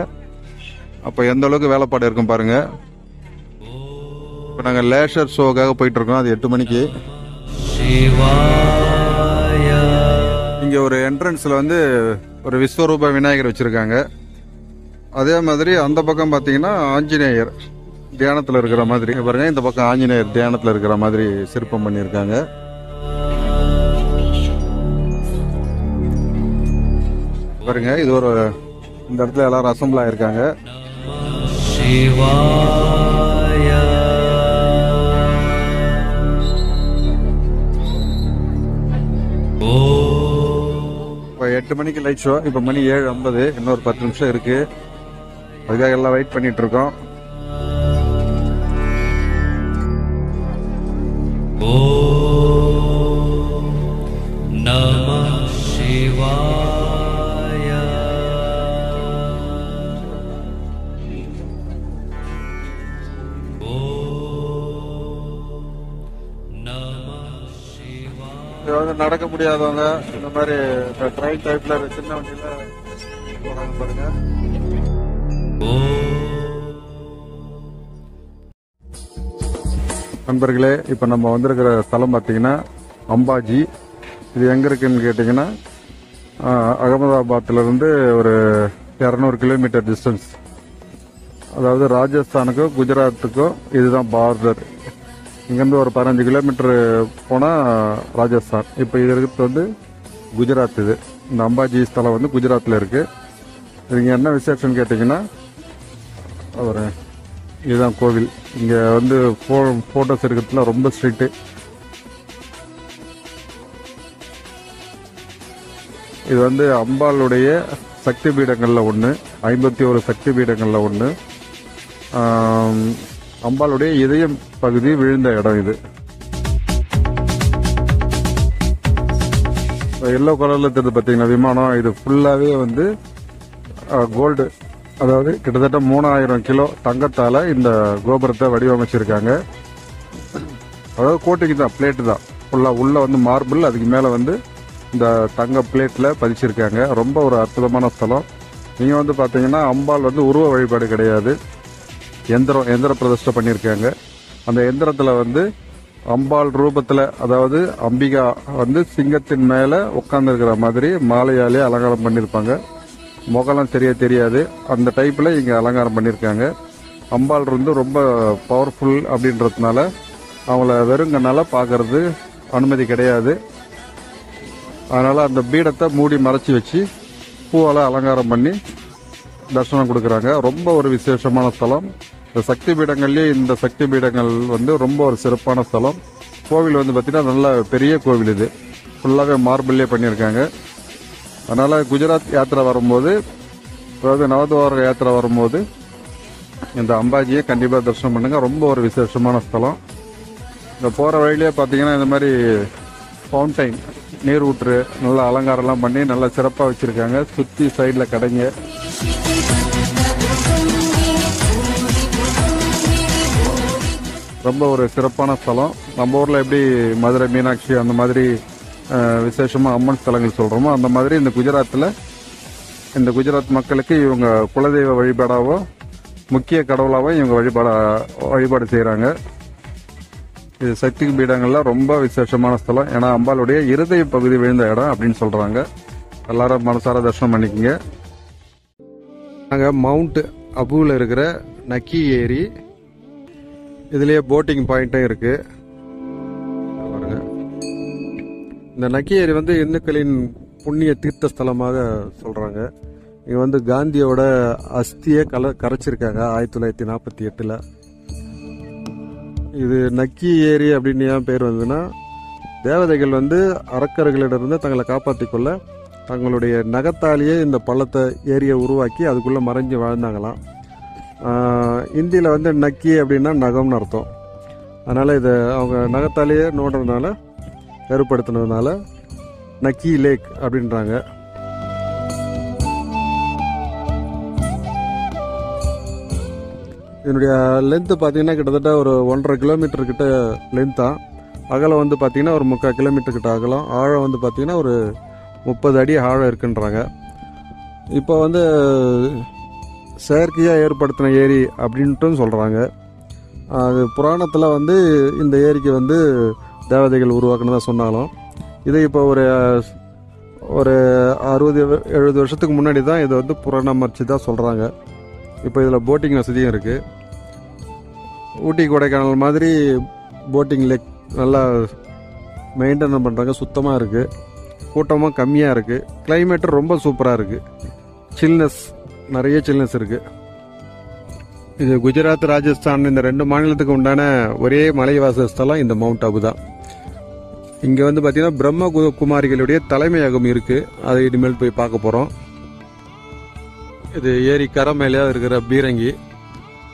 அப்போ எந்த அளவுக்கு வேலைப்பாடு இருக்கும் பாருங்கள். இப்போ நாங்கள் லேசர் ஷோக்காக போயிட்டுருக்கோம். அது 8 மணிக்கு. இங்கே ஒரு என்ட்ரன்ஸில் வந்து ஒரு விஸ்வரூப விநாயகர் வச்சுருக்காங்க. அதே மாதிரி அந்த பக்கம் பார்த்தீங்கன்னா ஆஞ்சநேயர் தியானத்தில் இருக்கிற மாதிரி பாருங்க. இந்த பக்கம் ஆஞ்சநேயர் தியானத்தில் இருக்கிற மாதிரி சிற்பம் பண்ணியிருக்காங்க. பாருங்க, இது ஒரு இந்த இடத்துல எல்லாரும் அசம்பிள் ஆயிருக்காங்க. இப்போ 8 மணிக்கு லைட் ஷோ. இப்போ மணி 7:50. இன்னொரு 10 நிமிஷம் இருக்கு. அதுக்காக எல்லாம் வெயிட் பண்ணிட்டு இருக்கோம். இது வந்து நடக்க முடியாதவங்க இந்த மாதிரி ட்ரெயின் டைப்ல சின்ன வண்டியில போறாங்க பாருங்க. நண்பர்களே, இப்போ நம்ம வந்திருக்கிற ஸ்தலம் பார்த்தீங்கன்னா அம்பாஜி. இது எங்கே இருக்குன்னு கேட்டிங்கன்னா அகமதாபாத்லேருந்து ஒரு 200 கிலோமீட்டர் டிஸ்டன்ஸ். அதாவது ராஜஸ்தானுக்கும் குஜராத்துக்கும் இதுதான் பார்டர். இங்கேருந்து ஒரு 15 கிலோமீட்டர் போனால் ராஜஸ்தான். இப்போ இது இருக்கிறது வந்து குஜராத். இது இந்த அம்பாஜி ஸ்தலம் வந்து குஜராத்தில் இருக்குது. இங்கே என்ன விசேஷம்னு கேட்டிங்கன்னா ஒரு இதுதான் கோவில். இங்கே வந்து ஃபோட்டோஸ் எடுக்கிறதுல ரொம்ப ஸ்ட்ரிக்ட்டு. இது வந்து அம்பாளுடைய சக்தி பீடங்களில் ஒன்று, 51 சக்தி பீடங்களில் ஒன்று. அம்பாளுடைய இதயம் பகுதி விழுந்த இடம் இது. எல்லோ கலர்ல தெரியுது பார்த்தீங்கன்னா விமானம். இது ஃபுல்லாகவே வந்து கோல்டு, அதாவது கிட்டத்தட்ட 3000 கிலோ தங்கத்தால் இந்த கோபுரத்தை வடிவமைச்சிருக்காங்க. அதாவது கோட்டிங் தான், பிளேட்டு தான் ஃபுல்லாக. உள்ள வந்து மார்பிள், அதுக்கு மேலே வந்து இந்த தங்க பிளேட்டில் பதிச்சிருக்காங்க. ரொம்ப ஒரு அற்புதமான ஸ்தலம். நீங்கள் வந்து பார்த்தீங்கன்னா அம்பாள் வந்து உருவ வழிபாடு கிடையாது, எந்திர பிரதிஷ்டை பண்ணியிருக்காங்க. அந்த எந்திரத்தில் வந்து அம்பாள் ரூபத்தில், அதாவது அம்பிகா வந்து சிங்கத்தின் மேலே உட்காந்துருக்கிற மாதிரி மாலையாலே அலங்காரம் பண்ணியிருப்பாங்க. முகலாம் சரியாக தெரியாது, அந்த டைப்பில் இங்கே அலங்காரம் பண்ணியிருக்காங்க. அம்பாள் வந்து ரொம்ப பவர்ஃபுல் அப்படின்றதுனால அவங்கள வெறுங்கனால பார்க்கறது அனுமதி கிடையாது. அதனால் அந்த பீடத்தை மூடி மறைச்சி வச்சு பூவால் அலங்காரம் பண்ணி தரிசனம் கொடுக்குறாங்க. ரொம்ப ஒரு விசேஷமான ஸ்தலம். இந்த சக்தி பீடங்கள்லேயே இந்த சக்தி பீடங்கள் வந்து ரொம்ப ஒரு சிறப்பான ஸ்தலம். கோவில் வந்து பார்த்திங்கன்னா நல்ல பெரிய கோவில். இது ஃபுல்லாகவே மார்பிள்லேயே பண்ணியிருக்காங்க. அதனால் குஜராத் யாத்திரை வரும்போது, அதாவது நவதுவார யாத்திரை வரும்போது இந்த அம்பாஜியை கண்டிப்பாக தரிசனம் பண்ணுங்கள். ரொம்ப ஒரு விசேஷமான ஸ்தலம். இந்த போகிற வழியிலே பார்த்தீங்கன்னா இந்த மாதிரி ஃபவுண்டைன், நீர் ஊற்று நல்லா அலங்காரம்லாம் பண்ணி நல்லா சிறப்பாக வச்சுருக்காங்க. சுற்றி சைடில் கடைங்க. ரொம்ப ஒரு சிறப்பான ஸ்தலம். நம்ம ஊரில் எப்படி மதுரை மீனாட்சி அந்த மாதிரி விசேஷமாக அம்மன் ஸ்தலங்கள் சொல்கிறோமோ, அந்த மாதிரி இந்த குஜராத் மக்களுக்கு இவங்க குலதெய்வ வழிபாடாவோ முக்கிய கடவுளாவோ இவங்க வழிபாடு செய்கிறாங்க. இது சக்தி பீடங்களில் ரொம்ப விசேஷமான ஸ்தலம். ஏன்னா அம்பாளுடைய இருதய பகுதி விழுந்த இடம் அப்படின்னு சொல்கிறாங்க. எல்லாரும் மனசார தரிசனம் பண்ணிக்கோங்க. நாங்கள் மவுண்ட் அபுவில் இருக்கிற நக்கி ஏரி, இதுலேயே போட்டிங் பாயிண்ட்டும் இருக்குது. பாருங்க, இந்த நக்கி ஏரி வந்து இந்துக்களின் புண்ணிய தீர்த்த ஸ்தலமாக சொல்கிறாங்க. இங்கே வந்து காந்தியோட அஸ்தியை கரைச்சிருக்காங்க 1948. இது நக்கி ஏரி அப்படின்னு ஏன் பேர் வந்ததுன்னா, தேவதைகள் வந்து அரக்கர்களிடமிருந்து தங்களை காப்பாற்றிக் கொள்ள தங்களுடைய நகத்தாலேயே இந்த பள்ளத்தை ஏரியை உருவாக்கி அதுக்குள்ளே மறைஞ்சு வாழ்ந்தாங்களாம். இந்தியில் வந்து நக்கி அப்படின்னா நகம்னு அர்த்தம். அதனால் இதை அவங்க நகத்தாலேயே நோடுறதுனால ஏற்படுத்தினதுனால நக்கி லேக் அப்படின்றாங்க. இதனுடைய லென்த்து பார்த்தீங்கன்னா கிட்டத்தட்ட ஒரு 1.5 கிலோமீட்டர் கிட்ட லென்த்தான். அகலம் வந்து பார்த்தீங்கன்னா ஒரு 3/4 கிலோமீட்டர் கிட்ட அகலம். ஆழம் வந்து பார்த்தீங்கன்னா ஒரு 30 அடி ஆழம் இருக்குன்றாங்க. இப்போ வந்து செயற்கையாக ஏற்படுத்தின ஏரி அப்படின்ட்டும் சொல்கிறாங்க. அது புராணத்தில் வந்து இந்த ஏரிக்கு வந்து தேவதைகள் உருவாக்குனதாக சொன்னாலும், இதை இப்போ ஒரு 60-70 வருஷத்துக்கு முன்னாடி தான் இதை வந்து புறணமர்ச்சி தான் சொல்கிறாங்க. இப்போ இதில் போட்டிங் வசதியும் இருக்குது. ஊட்டி கொடைக்கானல் மாதிரி போட்டிங் லேக் நல்லா மெயின்டைன் பண்ணுறாங்க. சுத்தமாக இருக்குது, கூட்டமாக கம்மியாக இருக்குது, கிளைமேட்டு ரொம்ப சூப்பராக இருக்குது, சில்னஸ் நிறைய சில்னஸ் இருக்குது. இது குஜராத், ராஜஸ்தான் இந்த 2 மாநிலத்துக்கு உண்டான ஒரே மலைவாச ஸ்தலம் இந்த மவுண்ட் அபு தான். இங்கே வந்து பார்த்திங்கன்னா பிரம்ம குமாரிகளுடைய தலைமையகம் இருக்குது. அதை இனிமேல் போய் பார்க்க போகிறோம். இது ஏரி கரை மேலேயே இருக்கிற பீரங்கி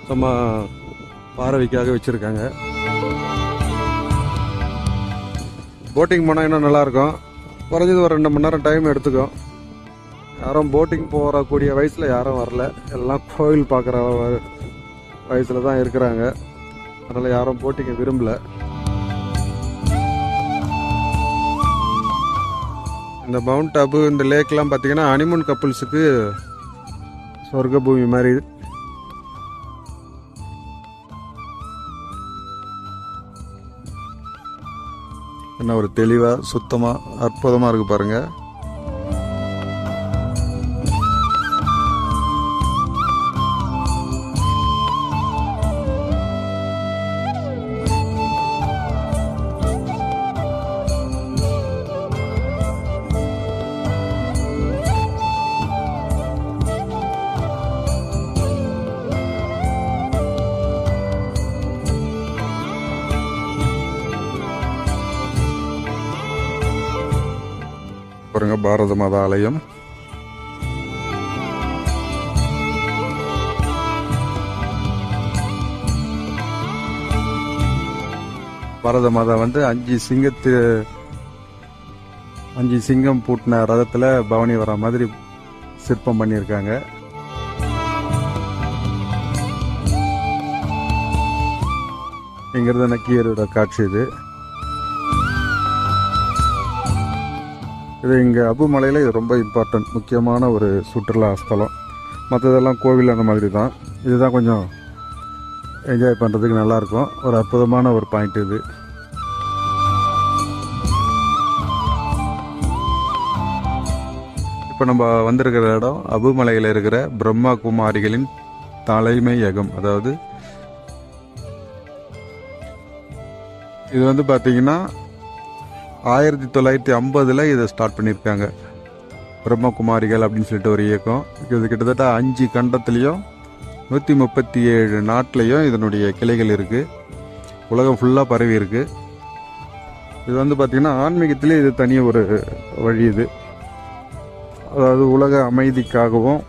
சும்மா பார்வைக்காக வச்சுருக்காங்க. போட்டிங் போனால் இன்னும் நல்லாயிருக்கும். குறைஞ்சது ஒரு 2 மணி நேரம் டைம் எடுத்துக்கும். யாரும் போட்டிங் போகக்கூடிய வயசில் யாரும் வரல, எல்லாம் கோவில் பார்க்குற வயசில் தான் இருக்கிறாங்க. அதனால் யாரும் போட்டிங்கை விரும்பலை. இந்த மவுண்ட் அபு இந்த லேக்லாம் பார்த்தீங்கன்னா ஹனிமூன் கப்புள்ஸுக்கு சொர்க்க பூமி மாதிரி. என்ன ஒரு தெளிவாக சுத்தமாக அற்புதமாக இருக்குது பாருங்கள். பாருங்க பாரத மாதா ஆலயம். பாரத மாதா வந்து 5 சிங்கம் பூட்டின ரதத்துல பவனி வர மாதிரி சிற்பம் பண்ணியிருக்காங்க. இங்கிருந்து நக்கீரோட காட்சி இது. இது இங்கே அபு மலையில் இது ரொம்ப இம்பார்ட்டன்ட், முக்கியமான ஒரு சுற்றுலா ஸ்தலம். மற்றதெல்லாம் கோவில் அந்த மாதிரி தான். இதுதான் கொஞ்சம் என்ஜாய் பண்ணுறதுக்கு நல்லாயிருக்கும். ஒரு அற்புதமான ஒரு பாயிண்ட் இது. இப்போ நம்ம வந்திருக்கிற இடம் அபு மலையில் இருக்கிற பிரம்மா குமாரிகளின் தலைமையகம். அதாவது இது வந்து பார்த்திங்கன்னா 1950 இதை ஸ்டார்ட் பண்ணியிருக்காங்க. பிரம்மகுமாரிகள் அப்படின்னு சொல்லிட்டு ஒரு இயக்கம். இது கிட்டத்தட்ட 5 கண்டத்துலேயும் 137 நாட்டிலையும் இதனுடைய கிளைகள் இருக்குது. உலகம் ஃபுல்லாக பரவி இருக்குது. இது வந்து பார்த்திங்கன்னா ஆன்மீகத்திலே இது தனி ஒரு வழி. இது அதாவது உலக அமைதிக்காகவும்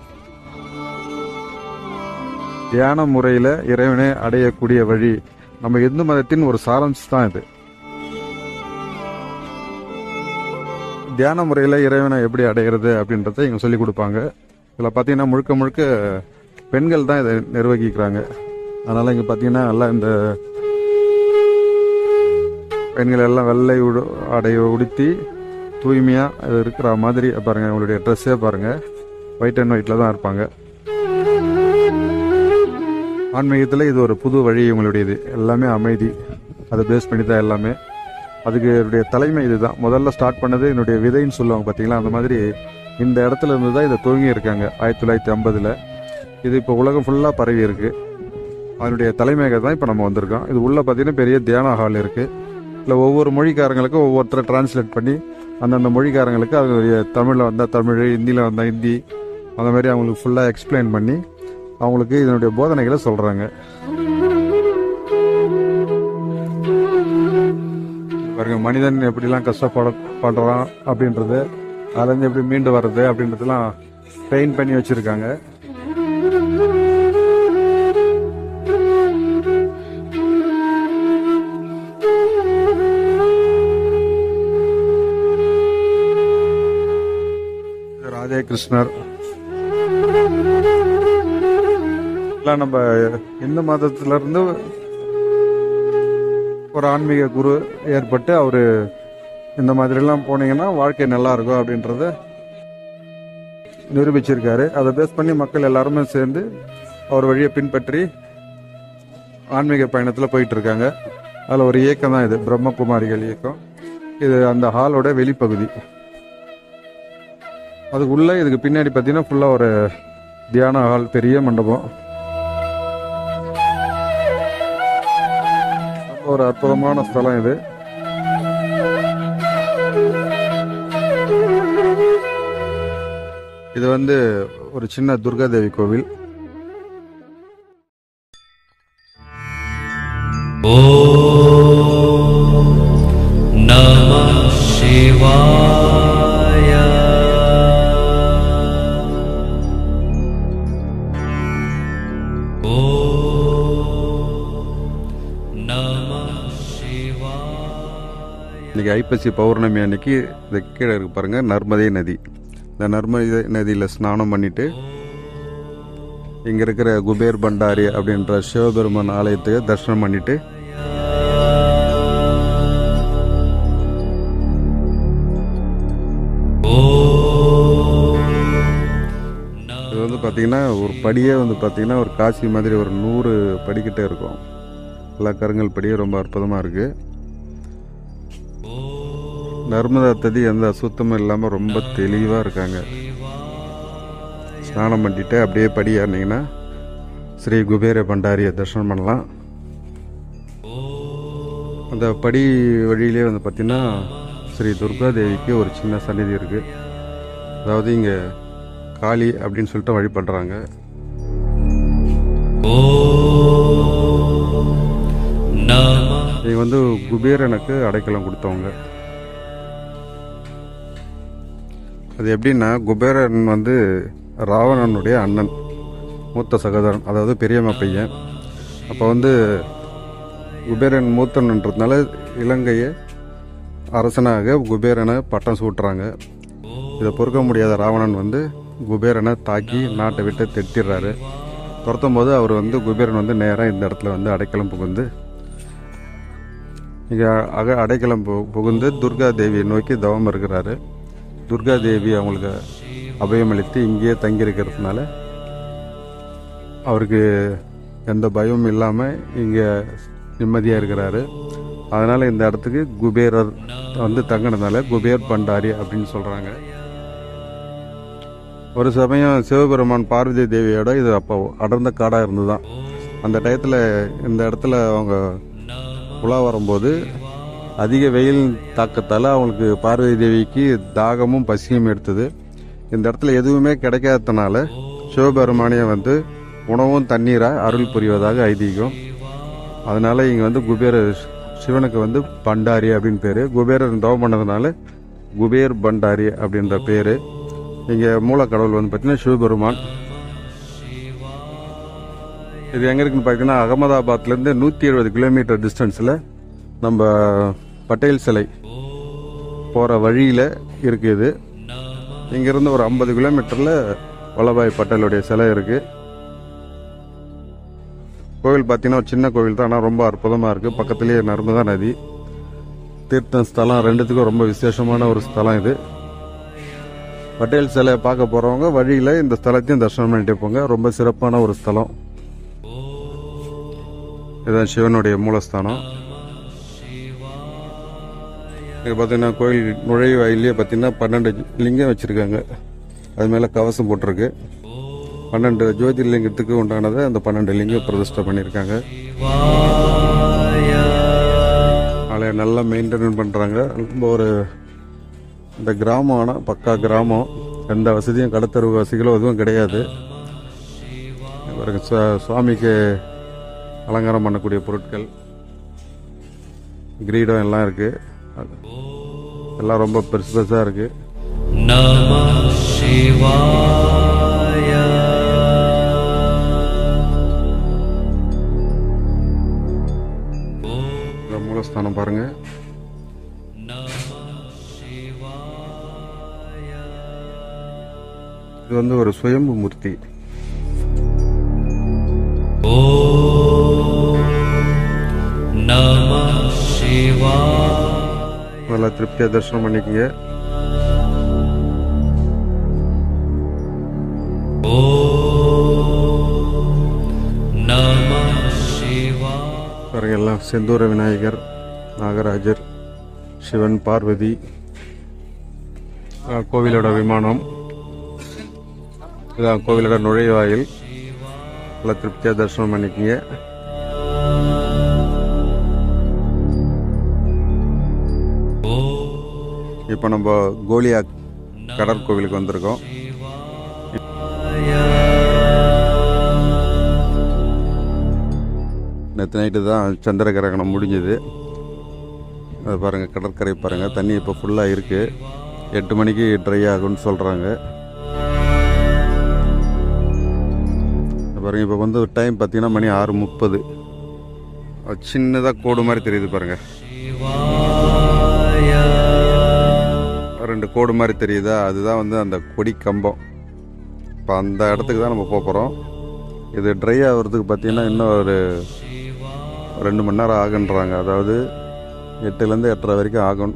தியான முறையில் இறைவனை அடையக்கூடிய வழி. நம்ம இந்து மதத்தின் ஒரு சாரம்சம் தான் இது. தியான முறையில் இறைவனை எப்படி அடைகிறது அப்படின்றத இங்கே சொல்லிக் கொடுப்பாங்க. இதில் பார்த்தீங்கன்னா முழுக்க முழுக்க பெண்கள் தான் இதை நிர்வகிக்கிறாங்க. அதனால் இங்கே பார்த்தீங்கன்னா எல்லாம் இந்த பெண்கள் எல்லாம் வெள்ளை ஆடையை உடுத்தி தூய்மையாக இருக்கிற மாதிரி பாருங்கள். அவங்களுடைய ட்ரெஸ்ஸே பாருங்கள், ஒயிட் அண்ட் ஒயிட்டில் தான் இருப்பாங்க. ஆன்மீகத்தில் இது ஒரு புது வழி இவங்களுடையது. எல்லாமே அமைதி, அதை பேஸ் பண்ணி தான் எல்லாமே. அதுக்கு என்னுடைய தலைமை இதுதான். முதல்ல ஸ்டார்ட் பண்ணது என்னுடைய விதைன்னு சொல்லுவாங்க பார்த்தீங்களா, அந்த மாதிரி இந்த இடத்துல இருந்து தான் இதை துவங்கி இருக்காங்க 1950. இது இப்போ உலகம் ஃபுல்லாக பரவி இருக்குது. அதனுடைய தலைமையாக தான் இப்போ நம்ம வந்திருக்கோம். இது உள்ளே பார்த்தீங்கன்னா பெரிய தியான ஹால் இருக்குது. இல்லை ஒவ்வொரு மொழிக்காரங்களுக்கும் ஒவ்வொருத்தரை டிரான்ஸ்லேட் பண்ணி அந்தந்த மொழிக்காரங்களுக்கு அதனுடைய தமிழில் வந்தால் தமிழ், ஹிந்தியில் வந்தால் ஹிந்தி, அந்த மாதிரி அவங்களுக்கு ஃபுல்லாக எக்ஸ்பிளைன் பண்ணி அவங்களுக்கு இதனுடைய போதனைகளை சொல்கிறாங்க. பாருங்க, மனிதன் எப்படிலாம் கஷ்டப்படுறான் அப்படின்றது, அதுலேருந்து எப்படி மீண்டு வர்றது அப்படின்றதுலாம் ட்ரெயின் பண்ணி வச்சுருக்காங்க. ராதே கிருஷ்ணர் எல்லாம் நம்ம இந்து மதத்திலிருந்து ஒரு ஆன்மீக குரு ஏற்பட்டு அவர் இந்த மாதிரிலாம் போனீங்கன்னா வாழ்க்கை நல்லா இருக்கும் அப்படின்றத நிரூபிச்சிருக்காரு. அதை பேஸ் பண்ணி மக்கள் எல்லாருமே சேர்ந்து அவர் வழியை பின்பற்றி ஆன்மீக பயணத்தில் போயிட்டு இருக்காங்க. அதில் ஒரு இயக்கம் தான் இது பிரம்மகுமாரிகள் இயக்கம். இது அந்த ஹாலோட வெளிப்பகுதி. அதுக்குள்ளே இதுக்கு பின்னாடி பார்த்தீங்கன்னா ஃபுல்லாக ஒரு தியான ஹால், பெரிய மண்டபம். ஒரு அற்புதமான ஸ்தலம் இது. இது வந்து ஒரு சின்ன துர்காதேவி கோவில். ஓம் நமः சிவாய. இன்னைக்கு ஐப்பசி பௌர்ணமி அன்னைக்கு இந்த கீழே இருக்கு பாருங்க, நர்மதை நதி. இந்த நர்மதை நதியில் ஸ்நானம் பண்ணிட்டு இங்கே இருக்கிற குபேர் பண்டாரி அப்படின்ற சிவபெருமான் ஆலயத்துக்கு தரிசனம் பண்ணிட்டு இது வந்து பார்த்தீங்கன்னா ஒரு படியே வந்து பார்த்தீங்கன்னா ஒரு காசி மாதிரி ஒரு 100 படிக்கிட்டே இருக்கும். எல்லா கருங்கல் படியே ரொம்ப அற்புதமாக இருக்குது. நர்மதா நதி எந்த அசுத்தமும் இல்லாமல் ரொம்ப தெளிவாக இருக்காங்க. ஸ்நானம் பண்ணிட்டு அப்படியே படி ஏறினீங்கன்னா ஸ்ரீ குபேர பண்டாரியை தரிசனம் பண்ணலாம். அந்த படி வழியிலே வந்து பார்த்திங்கன்னா ஸ்ரீ துர்காதேவிக்கு ஒரு சின்ன சந்நிதி இருக்குது. அதாவது இங்கே காளி அப்படின்னு சொல்லிட்டு வழிபடுறாங்க. இவங்க வந்து குபேரனுக்கு அடைக்கலம் கொடுத்தவங்க. அது எப்படின்னா, குபேரன் வந்து ராவணனுடைய அண்ணன், மூத்த சகோதரன், அதாவது பெரியம்மா பையன். அப்போ வந்து குபேரன் மூத்தன்றதுனால இலங்கையை அரசனாக குபேரனை பட்டம் சூட்டுறாங்க. இதை பொறுக்க முடியாத ராவணன் வந்து குபேரனை தாக்கி நாட்டை விட்டு திட்டிடுறாரு. துரத்தும் போது அவர் வந்து குபேரன் வந்து நேராக இந்த இடத்துல வந்து அடைக்கலம் புகுந்து இங்கே அடைக்கலம் புகுந்து துர்கா தேவியை நோக்கி தவம் இருக்கிறாரு. துர்கா தேவி அவங்களுக்கு அபயமளித்து இங்கேயே தங்கியிருக்கிறதுனால அவருக்கு எந்த பயமும் இல்லாமல் இங்கே நிம்மதியாக இருக்கிறாரு. அதனால் இந்த இடத்துக்கு குபேரர் வந்து தங்கினதுனால குபேர் பண்டாரி அப்படின்னு சொல்கிறாங்க. ஒரு சமயம் சிவபெருமான் பார்வதி தேவியோட இது அப்போ அடர்ந்த காடாக இருந்துதான். அந்த டயத்தில் இந்த இடத்துல அவங்க உலா வரும்போது அதிக வெயில் தாக்கத்தால் அவங்களுக்கு பார்வதி தேவிக்கு தாகமும் பசியும் எடுத்தது. இந்த இடத்துல எதுவுமே கிடைக்காததுனால சிவபெருமானியை வந்து உணவும் தண்ணீராக அருள் புரிவதாக ஐதீகம். அதனால் இங்கே வந்து சிவனுக்கு வந்து பண்டாரி அப்படின்னு பேர். குபேரன் தவம் பண்ணதுனால குபேர் பண்டாரி அப்படின்ற பேர். இங்கே மூலக்கடவுள் வந்து பார்த்தீங்கன்னா சிவபெருமான். இது எங்கே இருக்குன்னு பார்த்தீங்கன்னா, அகமதாபாத்லேருந்து 170 கிலோமீட்டர் டிஸ்டன்ஸில் நம்ம பட்டேல் சிலை போகிற வழியில் இருக்குது. இங்கேருந்து ஒரு 50 கிலோமீட்டரில் வல்லபாய் பட்டேலுடைய சிலை இருக்குது. கோவில் பார்த்தீங்கன்னா ஒரு சின்ன கோவில் தான், ஆனால் ரொம்ப அற்புதமாக இருக்குது. பக்கத்துலேயே நர்மதா நதி, தீர்த்த ஸ்தலம், ரெண்டுத்துக்கும் ரொம்ப விசேஷமான ஒரு ஸ்தலம் இது. பட்டேல் சிலையை பார்க்க போகிறவங்க வழியில் இந்த ஸ்தலத்தையும் தரிசனம் பண்ணிட்டு போங்க. ரொம்ப சிறப்பான ஒரு ஸ்தலம். இதுதான் சிவனுடைய மூலஸ்தானம். இது பார்த்தீங்கன்னா கோயில் நுழைவாயிலே பார்த்தீங்கன்னா 12 லிங்கம் வச்சுருக்காங்க. அது மேலே கவசம் போட்டிருக்கு. 12 ஜோதிர்லிங்கத்துக்கு உண்டானதை அந்த 12 லிங்கம் பிரதிஷ்டை பண்ணியிருக்காங்க. ஆலயம் நல்லா மெயின்டைன் பண்ணுறாங்க. ரொம்ப ஒரு இந்த கிராமம், ஆனால் பக்கா கிராமம். எந்த வசதியும் கடத்தரு வசதிகளோ எதுவும் கிடையாது. சுவாமிக்கு அலங்காரம் பண்ணக்கூடிய பொருட்கள், கிரீடம் எல்லாம் இருக்குது. எல்லாம் ரொம்ப பெருசு பெருசாக இருக்குது. நமः சிவாய. இந்த மூலஸ்தானம் பாருங்க. இது வந்து ஒரு சுயம்பு மூர்த்தி. நல்லா திருப்தியா தரிசனம் பண்ணிக்கங்க. பாருங்க, எல்லாம் செந்தூர விநாயகர், நாகராஜர், சிவன், பார்வதி, கோவிலோட விமானம், இதான் கோவிலோட நுழைவாயில். நல்லா திருப்தியாக தரிசனம் பண்ணிக்கிங்க. இப்போ நம்ம கோலியா கடற்கோவிலுக்கு வந்திருக்கோம். நேற்று நைட்டு தான் சந்திர கிரகணம் முடிஞ்சது. அது பாருங்கள், கடற்கரை பாருங்கள், தண்ணி இப்போ ஃபுல்லாக இருக்குது. 8 மணிக்கு ட்ரை ஆகும்னு சொல்கிறாங்க. பாருங்கள், இப்போ வந்து டைம் பார்த்தீங்கன்னா மணி 6:30. சின்னதாக கோடு மாதிரி தெரியுது பாருங்கள், 2 கோடு மாதிரி தெரியுதா? அதுதான் வந்து அந்த கொடி கம்பம். இப்போ அந்த இடத்துக்கு தான் நம்ம போகிறோம். இது ட்ரை ஆகிறதுக்கு பார்த்தீங்கன்னா இன்னும் ஒரு 2 மணி நேரம் ஆகுன்றாங்க. அதாவது 8லேருந்து 8:30 வரைக்கும் ஆகும்.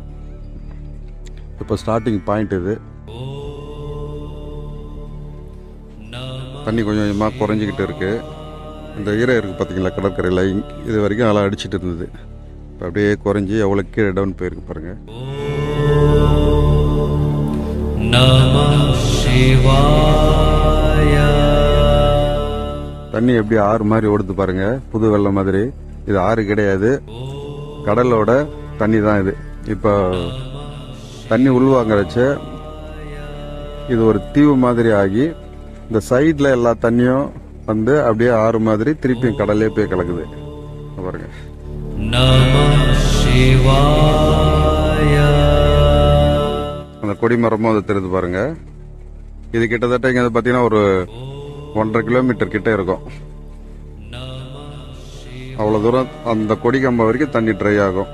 இப்போ ஸ்டார்டிங் பாயிண்ட் இது. தண்ணி கொஞ்சம் கொஞ்சமாக குறைஞ்சிக்கிட்டு இருக்குது. இந்த ஈரம் இருக்குது பார்த்தீங்களா கடற்கரையில், இது வரைக்கும் நல்லா அடிச்சிட்டு இருந்தது. இப்போ அப்படியே குறைஞ்சி எவ்வளோ கீழே டவுன் போயிருக்கு பாருங்கள். தண்ணி எப்படி ஆறு மாதிரி ஓடுது பாருங்க, புது வெள்ளம் மாதிரி. இது ஆறு கிடையாது, கடலோட தண்ணி தான் இது. இப்போ தண்ணி உள்வாங்கறச்ச இது ஒரு தீவு மாதிரி ஆகி இந்த சைட்ல எல்லா தண்ணியும் வந்து அப்படியே ஆறு மாதிரி திருப்பி கடலே போய் கலக்குது பாருங்க. அந்த கொடிமரமும் அதை தெரியுது பாருங்க. இது கிட்டத்தட்ட இங்க பாத்தீங்கன்னா ஒரு 1.5 கிலோமீட்டர் கிட்ட இருக்கும். அவ்வளவு தூரம் அந்த கொடி கம்பம் வரைக்கும் தண்ணி ட்ரை ஆகும்.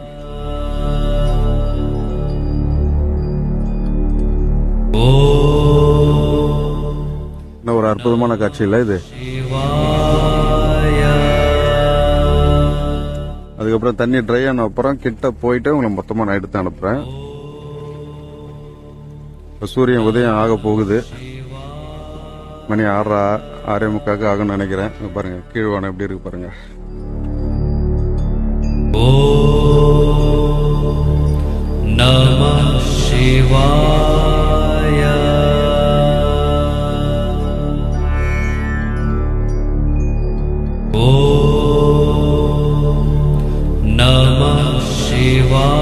என்ன ஒரு அற்புதமான காட்சி இல்ல இது. அதுக்கப்புறம் தண்ணி ட்ரை ஆன அப்புறம் கிட்ட போயிட்டு உங்களை மொத்தமா நான் எடுத்து அனுப்புறேன். சூரியன் உதயம் ஆக போகுது. மணி 6:45 ஆகும்னு நினைக்கிறேன். பாருங்க கீழ்வானம் எப்படி இருக்கு பாருங்க. நமः சிவாய. நமः சிவாய.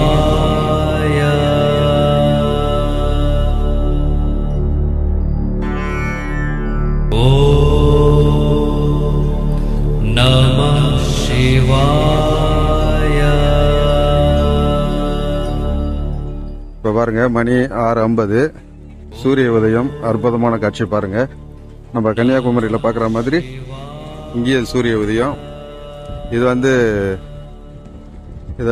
நமः சிவாய. இப்ப பாருங்க மணி 6:50, சூரிய உதயம். அற்புதமான காட்சி பாருங்க. நம்ம கன்னியாகுமரியில பாக்குற மாதிரி இங்கேயே சூரிய உதயம். இது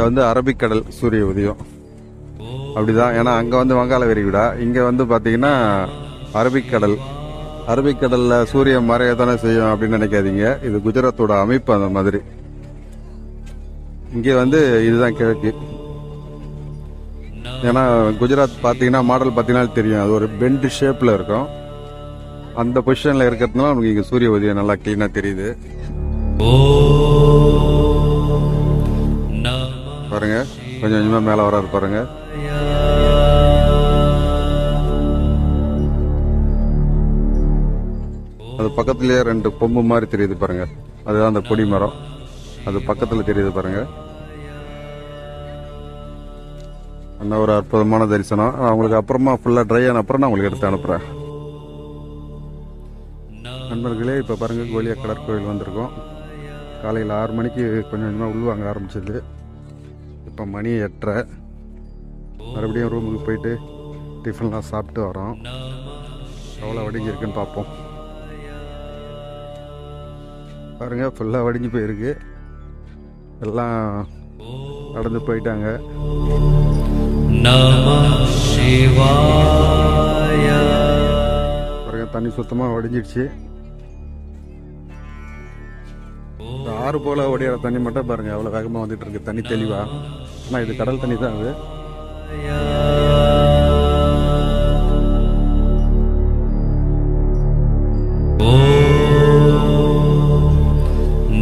வந்து அரபிக்கடல் சூரிய உதயம் அப்படிதான். ஏன்னா அங்க வந்து வங்காள விரிகுடா, இங்க வந்து பாத்தீங்கன்னா அரபிக்கடல். அரபிக்கடல்ல சூரியன் மறையத்தானே செய்யும் அப்படின்னு நினைக்காதீங்க. இது குஜராத்தோட அமைப்பு அந்த மாதிரி. இங்கே வந்து இதுதான் கிழக்கு. ஏன்னா குஜராத் பாத்தீங்கன்னா மாடல் பாத்தீங்கன்னா தெரியும், அது ஒரு பெண்ட் ஷேப்ல இருக்கும். அந்த பொசிஷன்ல இருக்கிறதுனால நமக்கு இங்க சூரிய உதயம் நல்லா கிளீனா தெரியுது பாருங்க. கொஞ்சம் கொஞ்சமா மேல வராது பாருங்க. அது பக்கத்துலயே 2 கொம்பு மாதிரி தெரியுது பாருங்க. அதுதான் அந்த கொடி மரம், அது பக்கத்துல தெரியுது பாருங்க. அந்த ஒரு அற்புதமான தரிசனம். அவங்களுக்கு அப்புறமா ஃபுல்லா ட்ரை ஆன அப்புறம் நான் உங்களுக்கு எடுத்து அனுப்புறேன். நண்பர்களே, இப்ப பாருங்க கோலியா கடற்கோவில் வந்திருக்கோம். காலையில் 6 மணிக்கு கொஞ்சம் கொஞ்சமா உள்வாங்க ஆரம்பிச்சது. இப்போ மணி 8:30. மறுபடியும் ரூமுக்கு போயிட்டு டிஃபன்லாம் சாப்பிட்டு வரோம். எவ்வளோ வடிஞ்சு இருக்குன்னு பார்ப்போம். பாருங்க ஃபுல்லாக வடிஞ்சு போயிருக்கு. எல்லாம் நடந்து போயிட்டாங்க. பாருங்க தண்ணி சுத்தமாக வடிஞ்சிடுச்சு. ஆறு போல ஓடிற தண்ணி மட்டும் பாருங்க எவ்வளவு வேகமா வந்துட்டு இருக்கு. தண்ணி தெளிவா, ஆனா இது கடல் தண்ணி தான். அது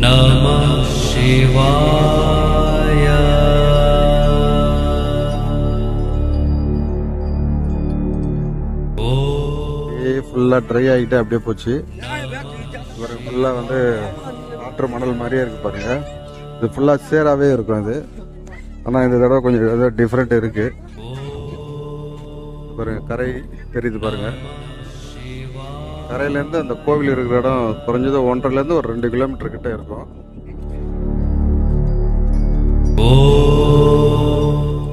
நமः சிவாய. ஃபுல்லாக ட்ரை ஆகிட்டு அப்படியே போச்சு. ஃபுல்லாக வந்து ஆற்று மணல் மாதிரியே இருக்குது பாருங்கள். இது ஃபுல்லாக சேராகவே இருக்கும் இது. ஆனால் இந்த தடவை கொஞ்சம் ஏதோ டிஃப்ரெண்ட் இருக்குது பாருங்க. கரை தெரியுது பாருங்க. கரையிலேருந்து அந்த கோவில் இருக்கிற இடம் குறைஞ்சது 1.5 ஒரு 2 கிலோமீட்டர் கிட்ட இருக்கும்.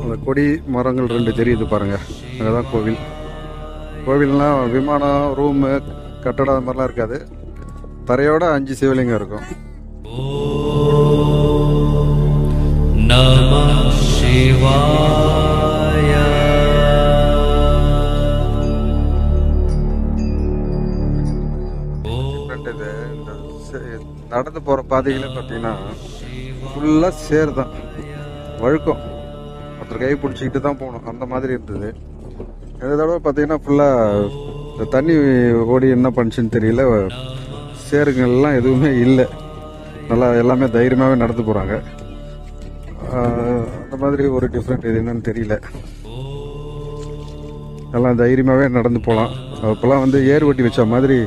அந்த கொடி மரங்கள் 2 தெரியுது பாருங்க. அங்கதான் கோவில். கோவில்லாம் விமானம், ரூமு, கட்டடம் அது மாதிரிலாம் இருக்காது. தரையோட 5 சிவலிங்கம் இருக்கும். நமः சிவாய. நடந்து போற பாதைகளே பார்த்தீங்கன்னா ஃபுல்லா சேர் தான், வழுக்கம். ஒருத்தர் கை பிடிச்சிக்கிட்டு தான் போகணும், அந்த மாதிரி இருந்தது. இந்த தடவை பார்த்தீங்கன்னா ஃபுல்லா இந்த தண்ணி ஓடி என்ன பண்ணுச்சுன்னு தெரியல, சேருங்கள்லாம் எதுவுமே இல்லை. நல்லா எல்லாமே தைரியமாகவே நடந்து போகிறாங்க. அந்த மாதிரி ஒரு டிஃப்ரெண்ட் இது என்னன்னு தெரியல. எல்லாம் தைரியமாகவே நடந்து போகலாம். அப்போல்லாம் வந்து ஏர் ஓட்டி வச்ச மாதிரி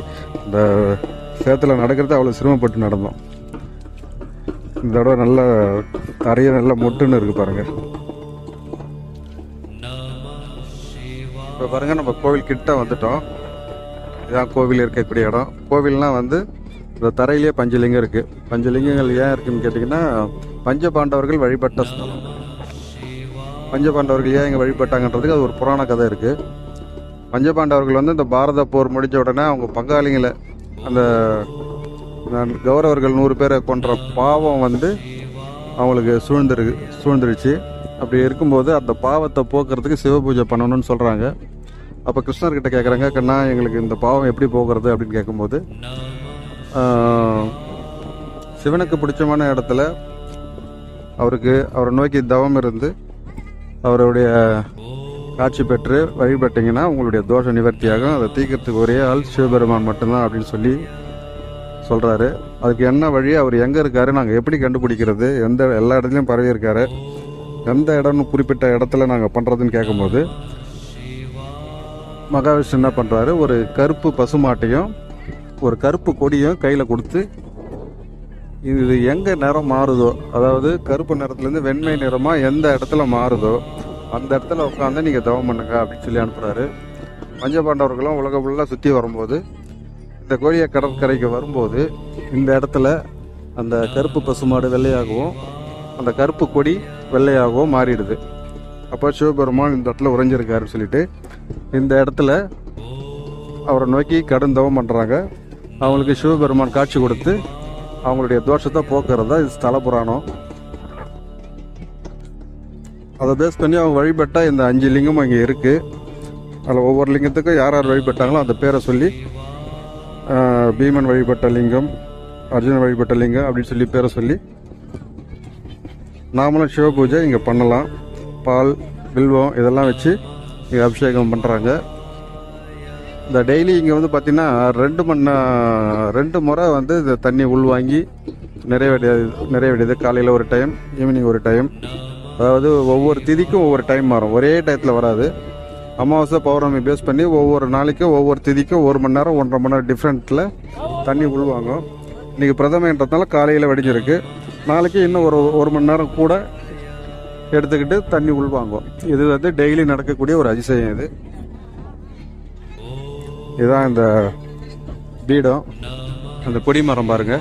இந்த சேத்துல நடக்கிறது அவ்வளோ சிரமப்பட்டு நடந்தோம். இந்த தடவை நல்ல தரைய நல்ல மொட்டுன்னு இருக்கு பாருங்க. இப்போ பாருங்க, நம்ம கோவில் கிட்ட வந்துட்டோம். இதுதான் கோவில் இருக்கக்கூடிய இடம். கோவில்னால் வந்து இந்த தரையிலேயே பஞ்சலிங்கம் இருக்கு. பஞ்சலிங்கங்கள் ஏன் இருக்குன்னு கேட்டிங்கன்னா, பஞ்சபாண்டவர்கள் வழிபட்ட ஸ்தலம். பஞ்சபாண்டவர்கள் ஏன் இங்கே வழிபட்டாங்கன்றதுக்கு அது ஒரு புராண கதை இருக்கு. பஞ்சபாண்டவர்கள் வந்து இந்த பாரத போர் முடிஞ்ச உடனே அவங்க பங்காளிங்களை, அந்த கௌரவர்கள் 100 பேரை கொன்ற பாவம் வந்து அவங்களுக்கு சூழ்ந்துருச்சு. அப்படி இருக்கும்போது அந்த பாவத்தை போக்குறதுக்கு சிவ பூஜை பண்ணணும்னு சொல்கிறாங்க. அப்போ கிருஷ்ணர்கிட்ட கேட்குறாங்க, கண்ணா எங்களுக்கு இந்த பாவம் எப்படி போக்குறது அப்படின்னு கேட்கும்போது, சிவனுக்கு பிடிச்சமான இடத்துல அவரை நோக்கி தவம் இருந்து அவருடைய காட்சி பெற்று வழிபட்டீங்கன்னா உங்களுடைய தோஷ நிவர்த்தியாகும். அதை தீர்க்கறதுக்கு ஒரே ஆள் சிவபெருமான் மட்டும்தான் அப்படின்னு சொல்கிறாரு. அதுக்கு என்ன வழி, அவர் எங்கே இருக்காரு, நாங்கள் எப்படி கண்டுபிடிக்கிறது, எல்லா இடத்துலையும் பரவி இருக்காரு, எந்த இடம்னு குறிப்பிட்ட இடத்துல நாங்கள் பண்ணுறதுன்னு கேட்கும்போது, மகாவிஷ்ணு என்ன பண்ணுறாரு, ஒரு கருப்பு பசுமாட்டையும் ஒரு கருப்பு கொடியும் கையில் கொடுத்து, இது எங்கே நிறம் மாறுதோ, அதாவது கருப்பு நிறத்துலேருந்து வெண்மை நிறமாக எந்த இடத்துல மாறுதோ அந்த இடத்துல உட்காந்து நீங்கள் தவம் பண்ணுங்க அப்படின்னு சொல்லி அனுப்புகிறாரு. பஞ்சபாண்டவர்களும் உலகம் ஃபுல்லாக சுற்றி வரும்போது, இந்த கோழிய கடற்கரைக்கு வரும்போது இந்த இடத்துல அந்த கருப்பு பசுமாடு வெள்ளையாகவும் அந்த கருப்பு கொடி வெள்ளையாகவும் மாறிடுது. அப்போ சிவபெருமான் இந்த இடத்துல உறைஞ்சிருக்காருன்னு சொல்லிட்டு இந்த இடத்துல அவரை நோக்கி கடும் தவம் பண்ணுறாங்க. அவங்களுக்கு சிவபெருமான் காட்சி கொடுத்து அவங்களுடைய தோஷத்தை போக்குறதா இது ஸ்தல புராணம். அதை பேஸ் பண்ணி அவங்க வழிபட்டா இந்த 5 லிங்கமும் இங்கே இருக்குது. அதில் ஒவ்வொரு லிங்கத்துக்கும் யார் யார் வழிபட்டாங்களோ அந்த பேரை சொல்லி, பீமன் வழிபட்ட லிங்கம், அர்ஜுனன் வழிபட்ட லிங்கம் அப்படின்னு சொல்லி பேரை சொல்லி நாமளும் சிவ பூஜை இங்கே பண்ணலாம். பால், வில்வம் இதெல்லாம் வச்சு இங்கே அபிஷேகம் பண்ணுறாங்க. இந்த டெய்லி இங்கே வந்து பார்த்திங்கன்னா 2 முறை வந்து இந்த தண்ணி உள்வாங்கி நிறைவேடியது. காலையில் ஒரு டைம், ஈவினிங் ஒரு டைம். அதாவது ஒவ்வொரு திதிக்கும் ஒவ்வொரு டைம் மாறும், ஒரே டயத்தில் வராது. அமாவாசை பௌர்ணமி பேஸ் பண்ணி ஒவ்வொரு நாளைக்கும் ஒவ்வொரு திதிக்கும் 1 மணி நேரம் 1.5 மணி நேரம் டிஃப்ரெண்ட்டில் தண்ணி உள்வாங்கும். இன்றைக்கி பிரதமைன்றதுனால காலையில் வடிஞ்சிருக்கு. நாளைக்கு இன்னும் ஒரு மணி நேரம் கூட எடுத்துக்கிட்டு தண்ணி உள்வாங்கும். இது வந்து டெய்லி நடக்கக்கூடிய ஒரு அதிசயம். இதுதான் இந்த பீடம். அந்த கொடிமரம் பாருங்க.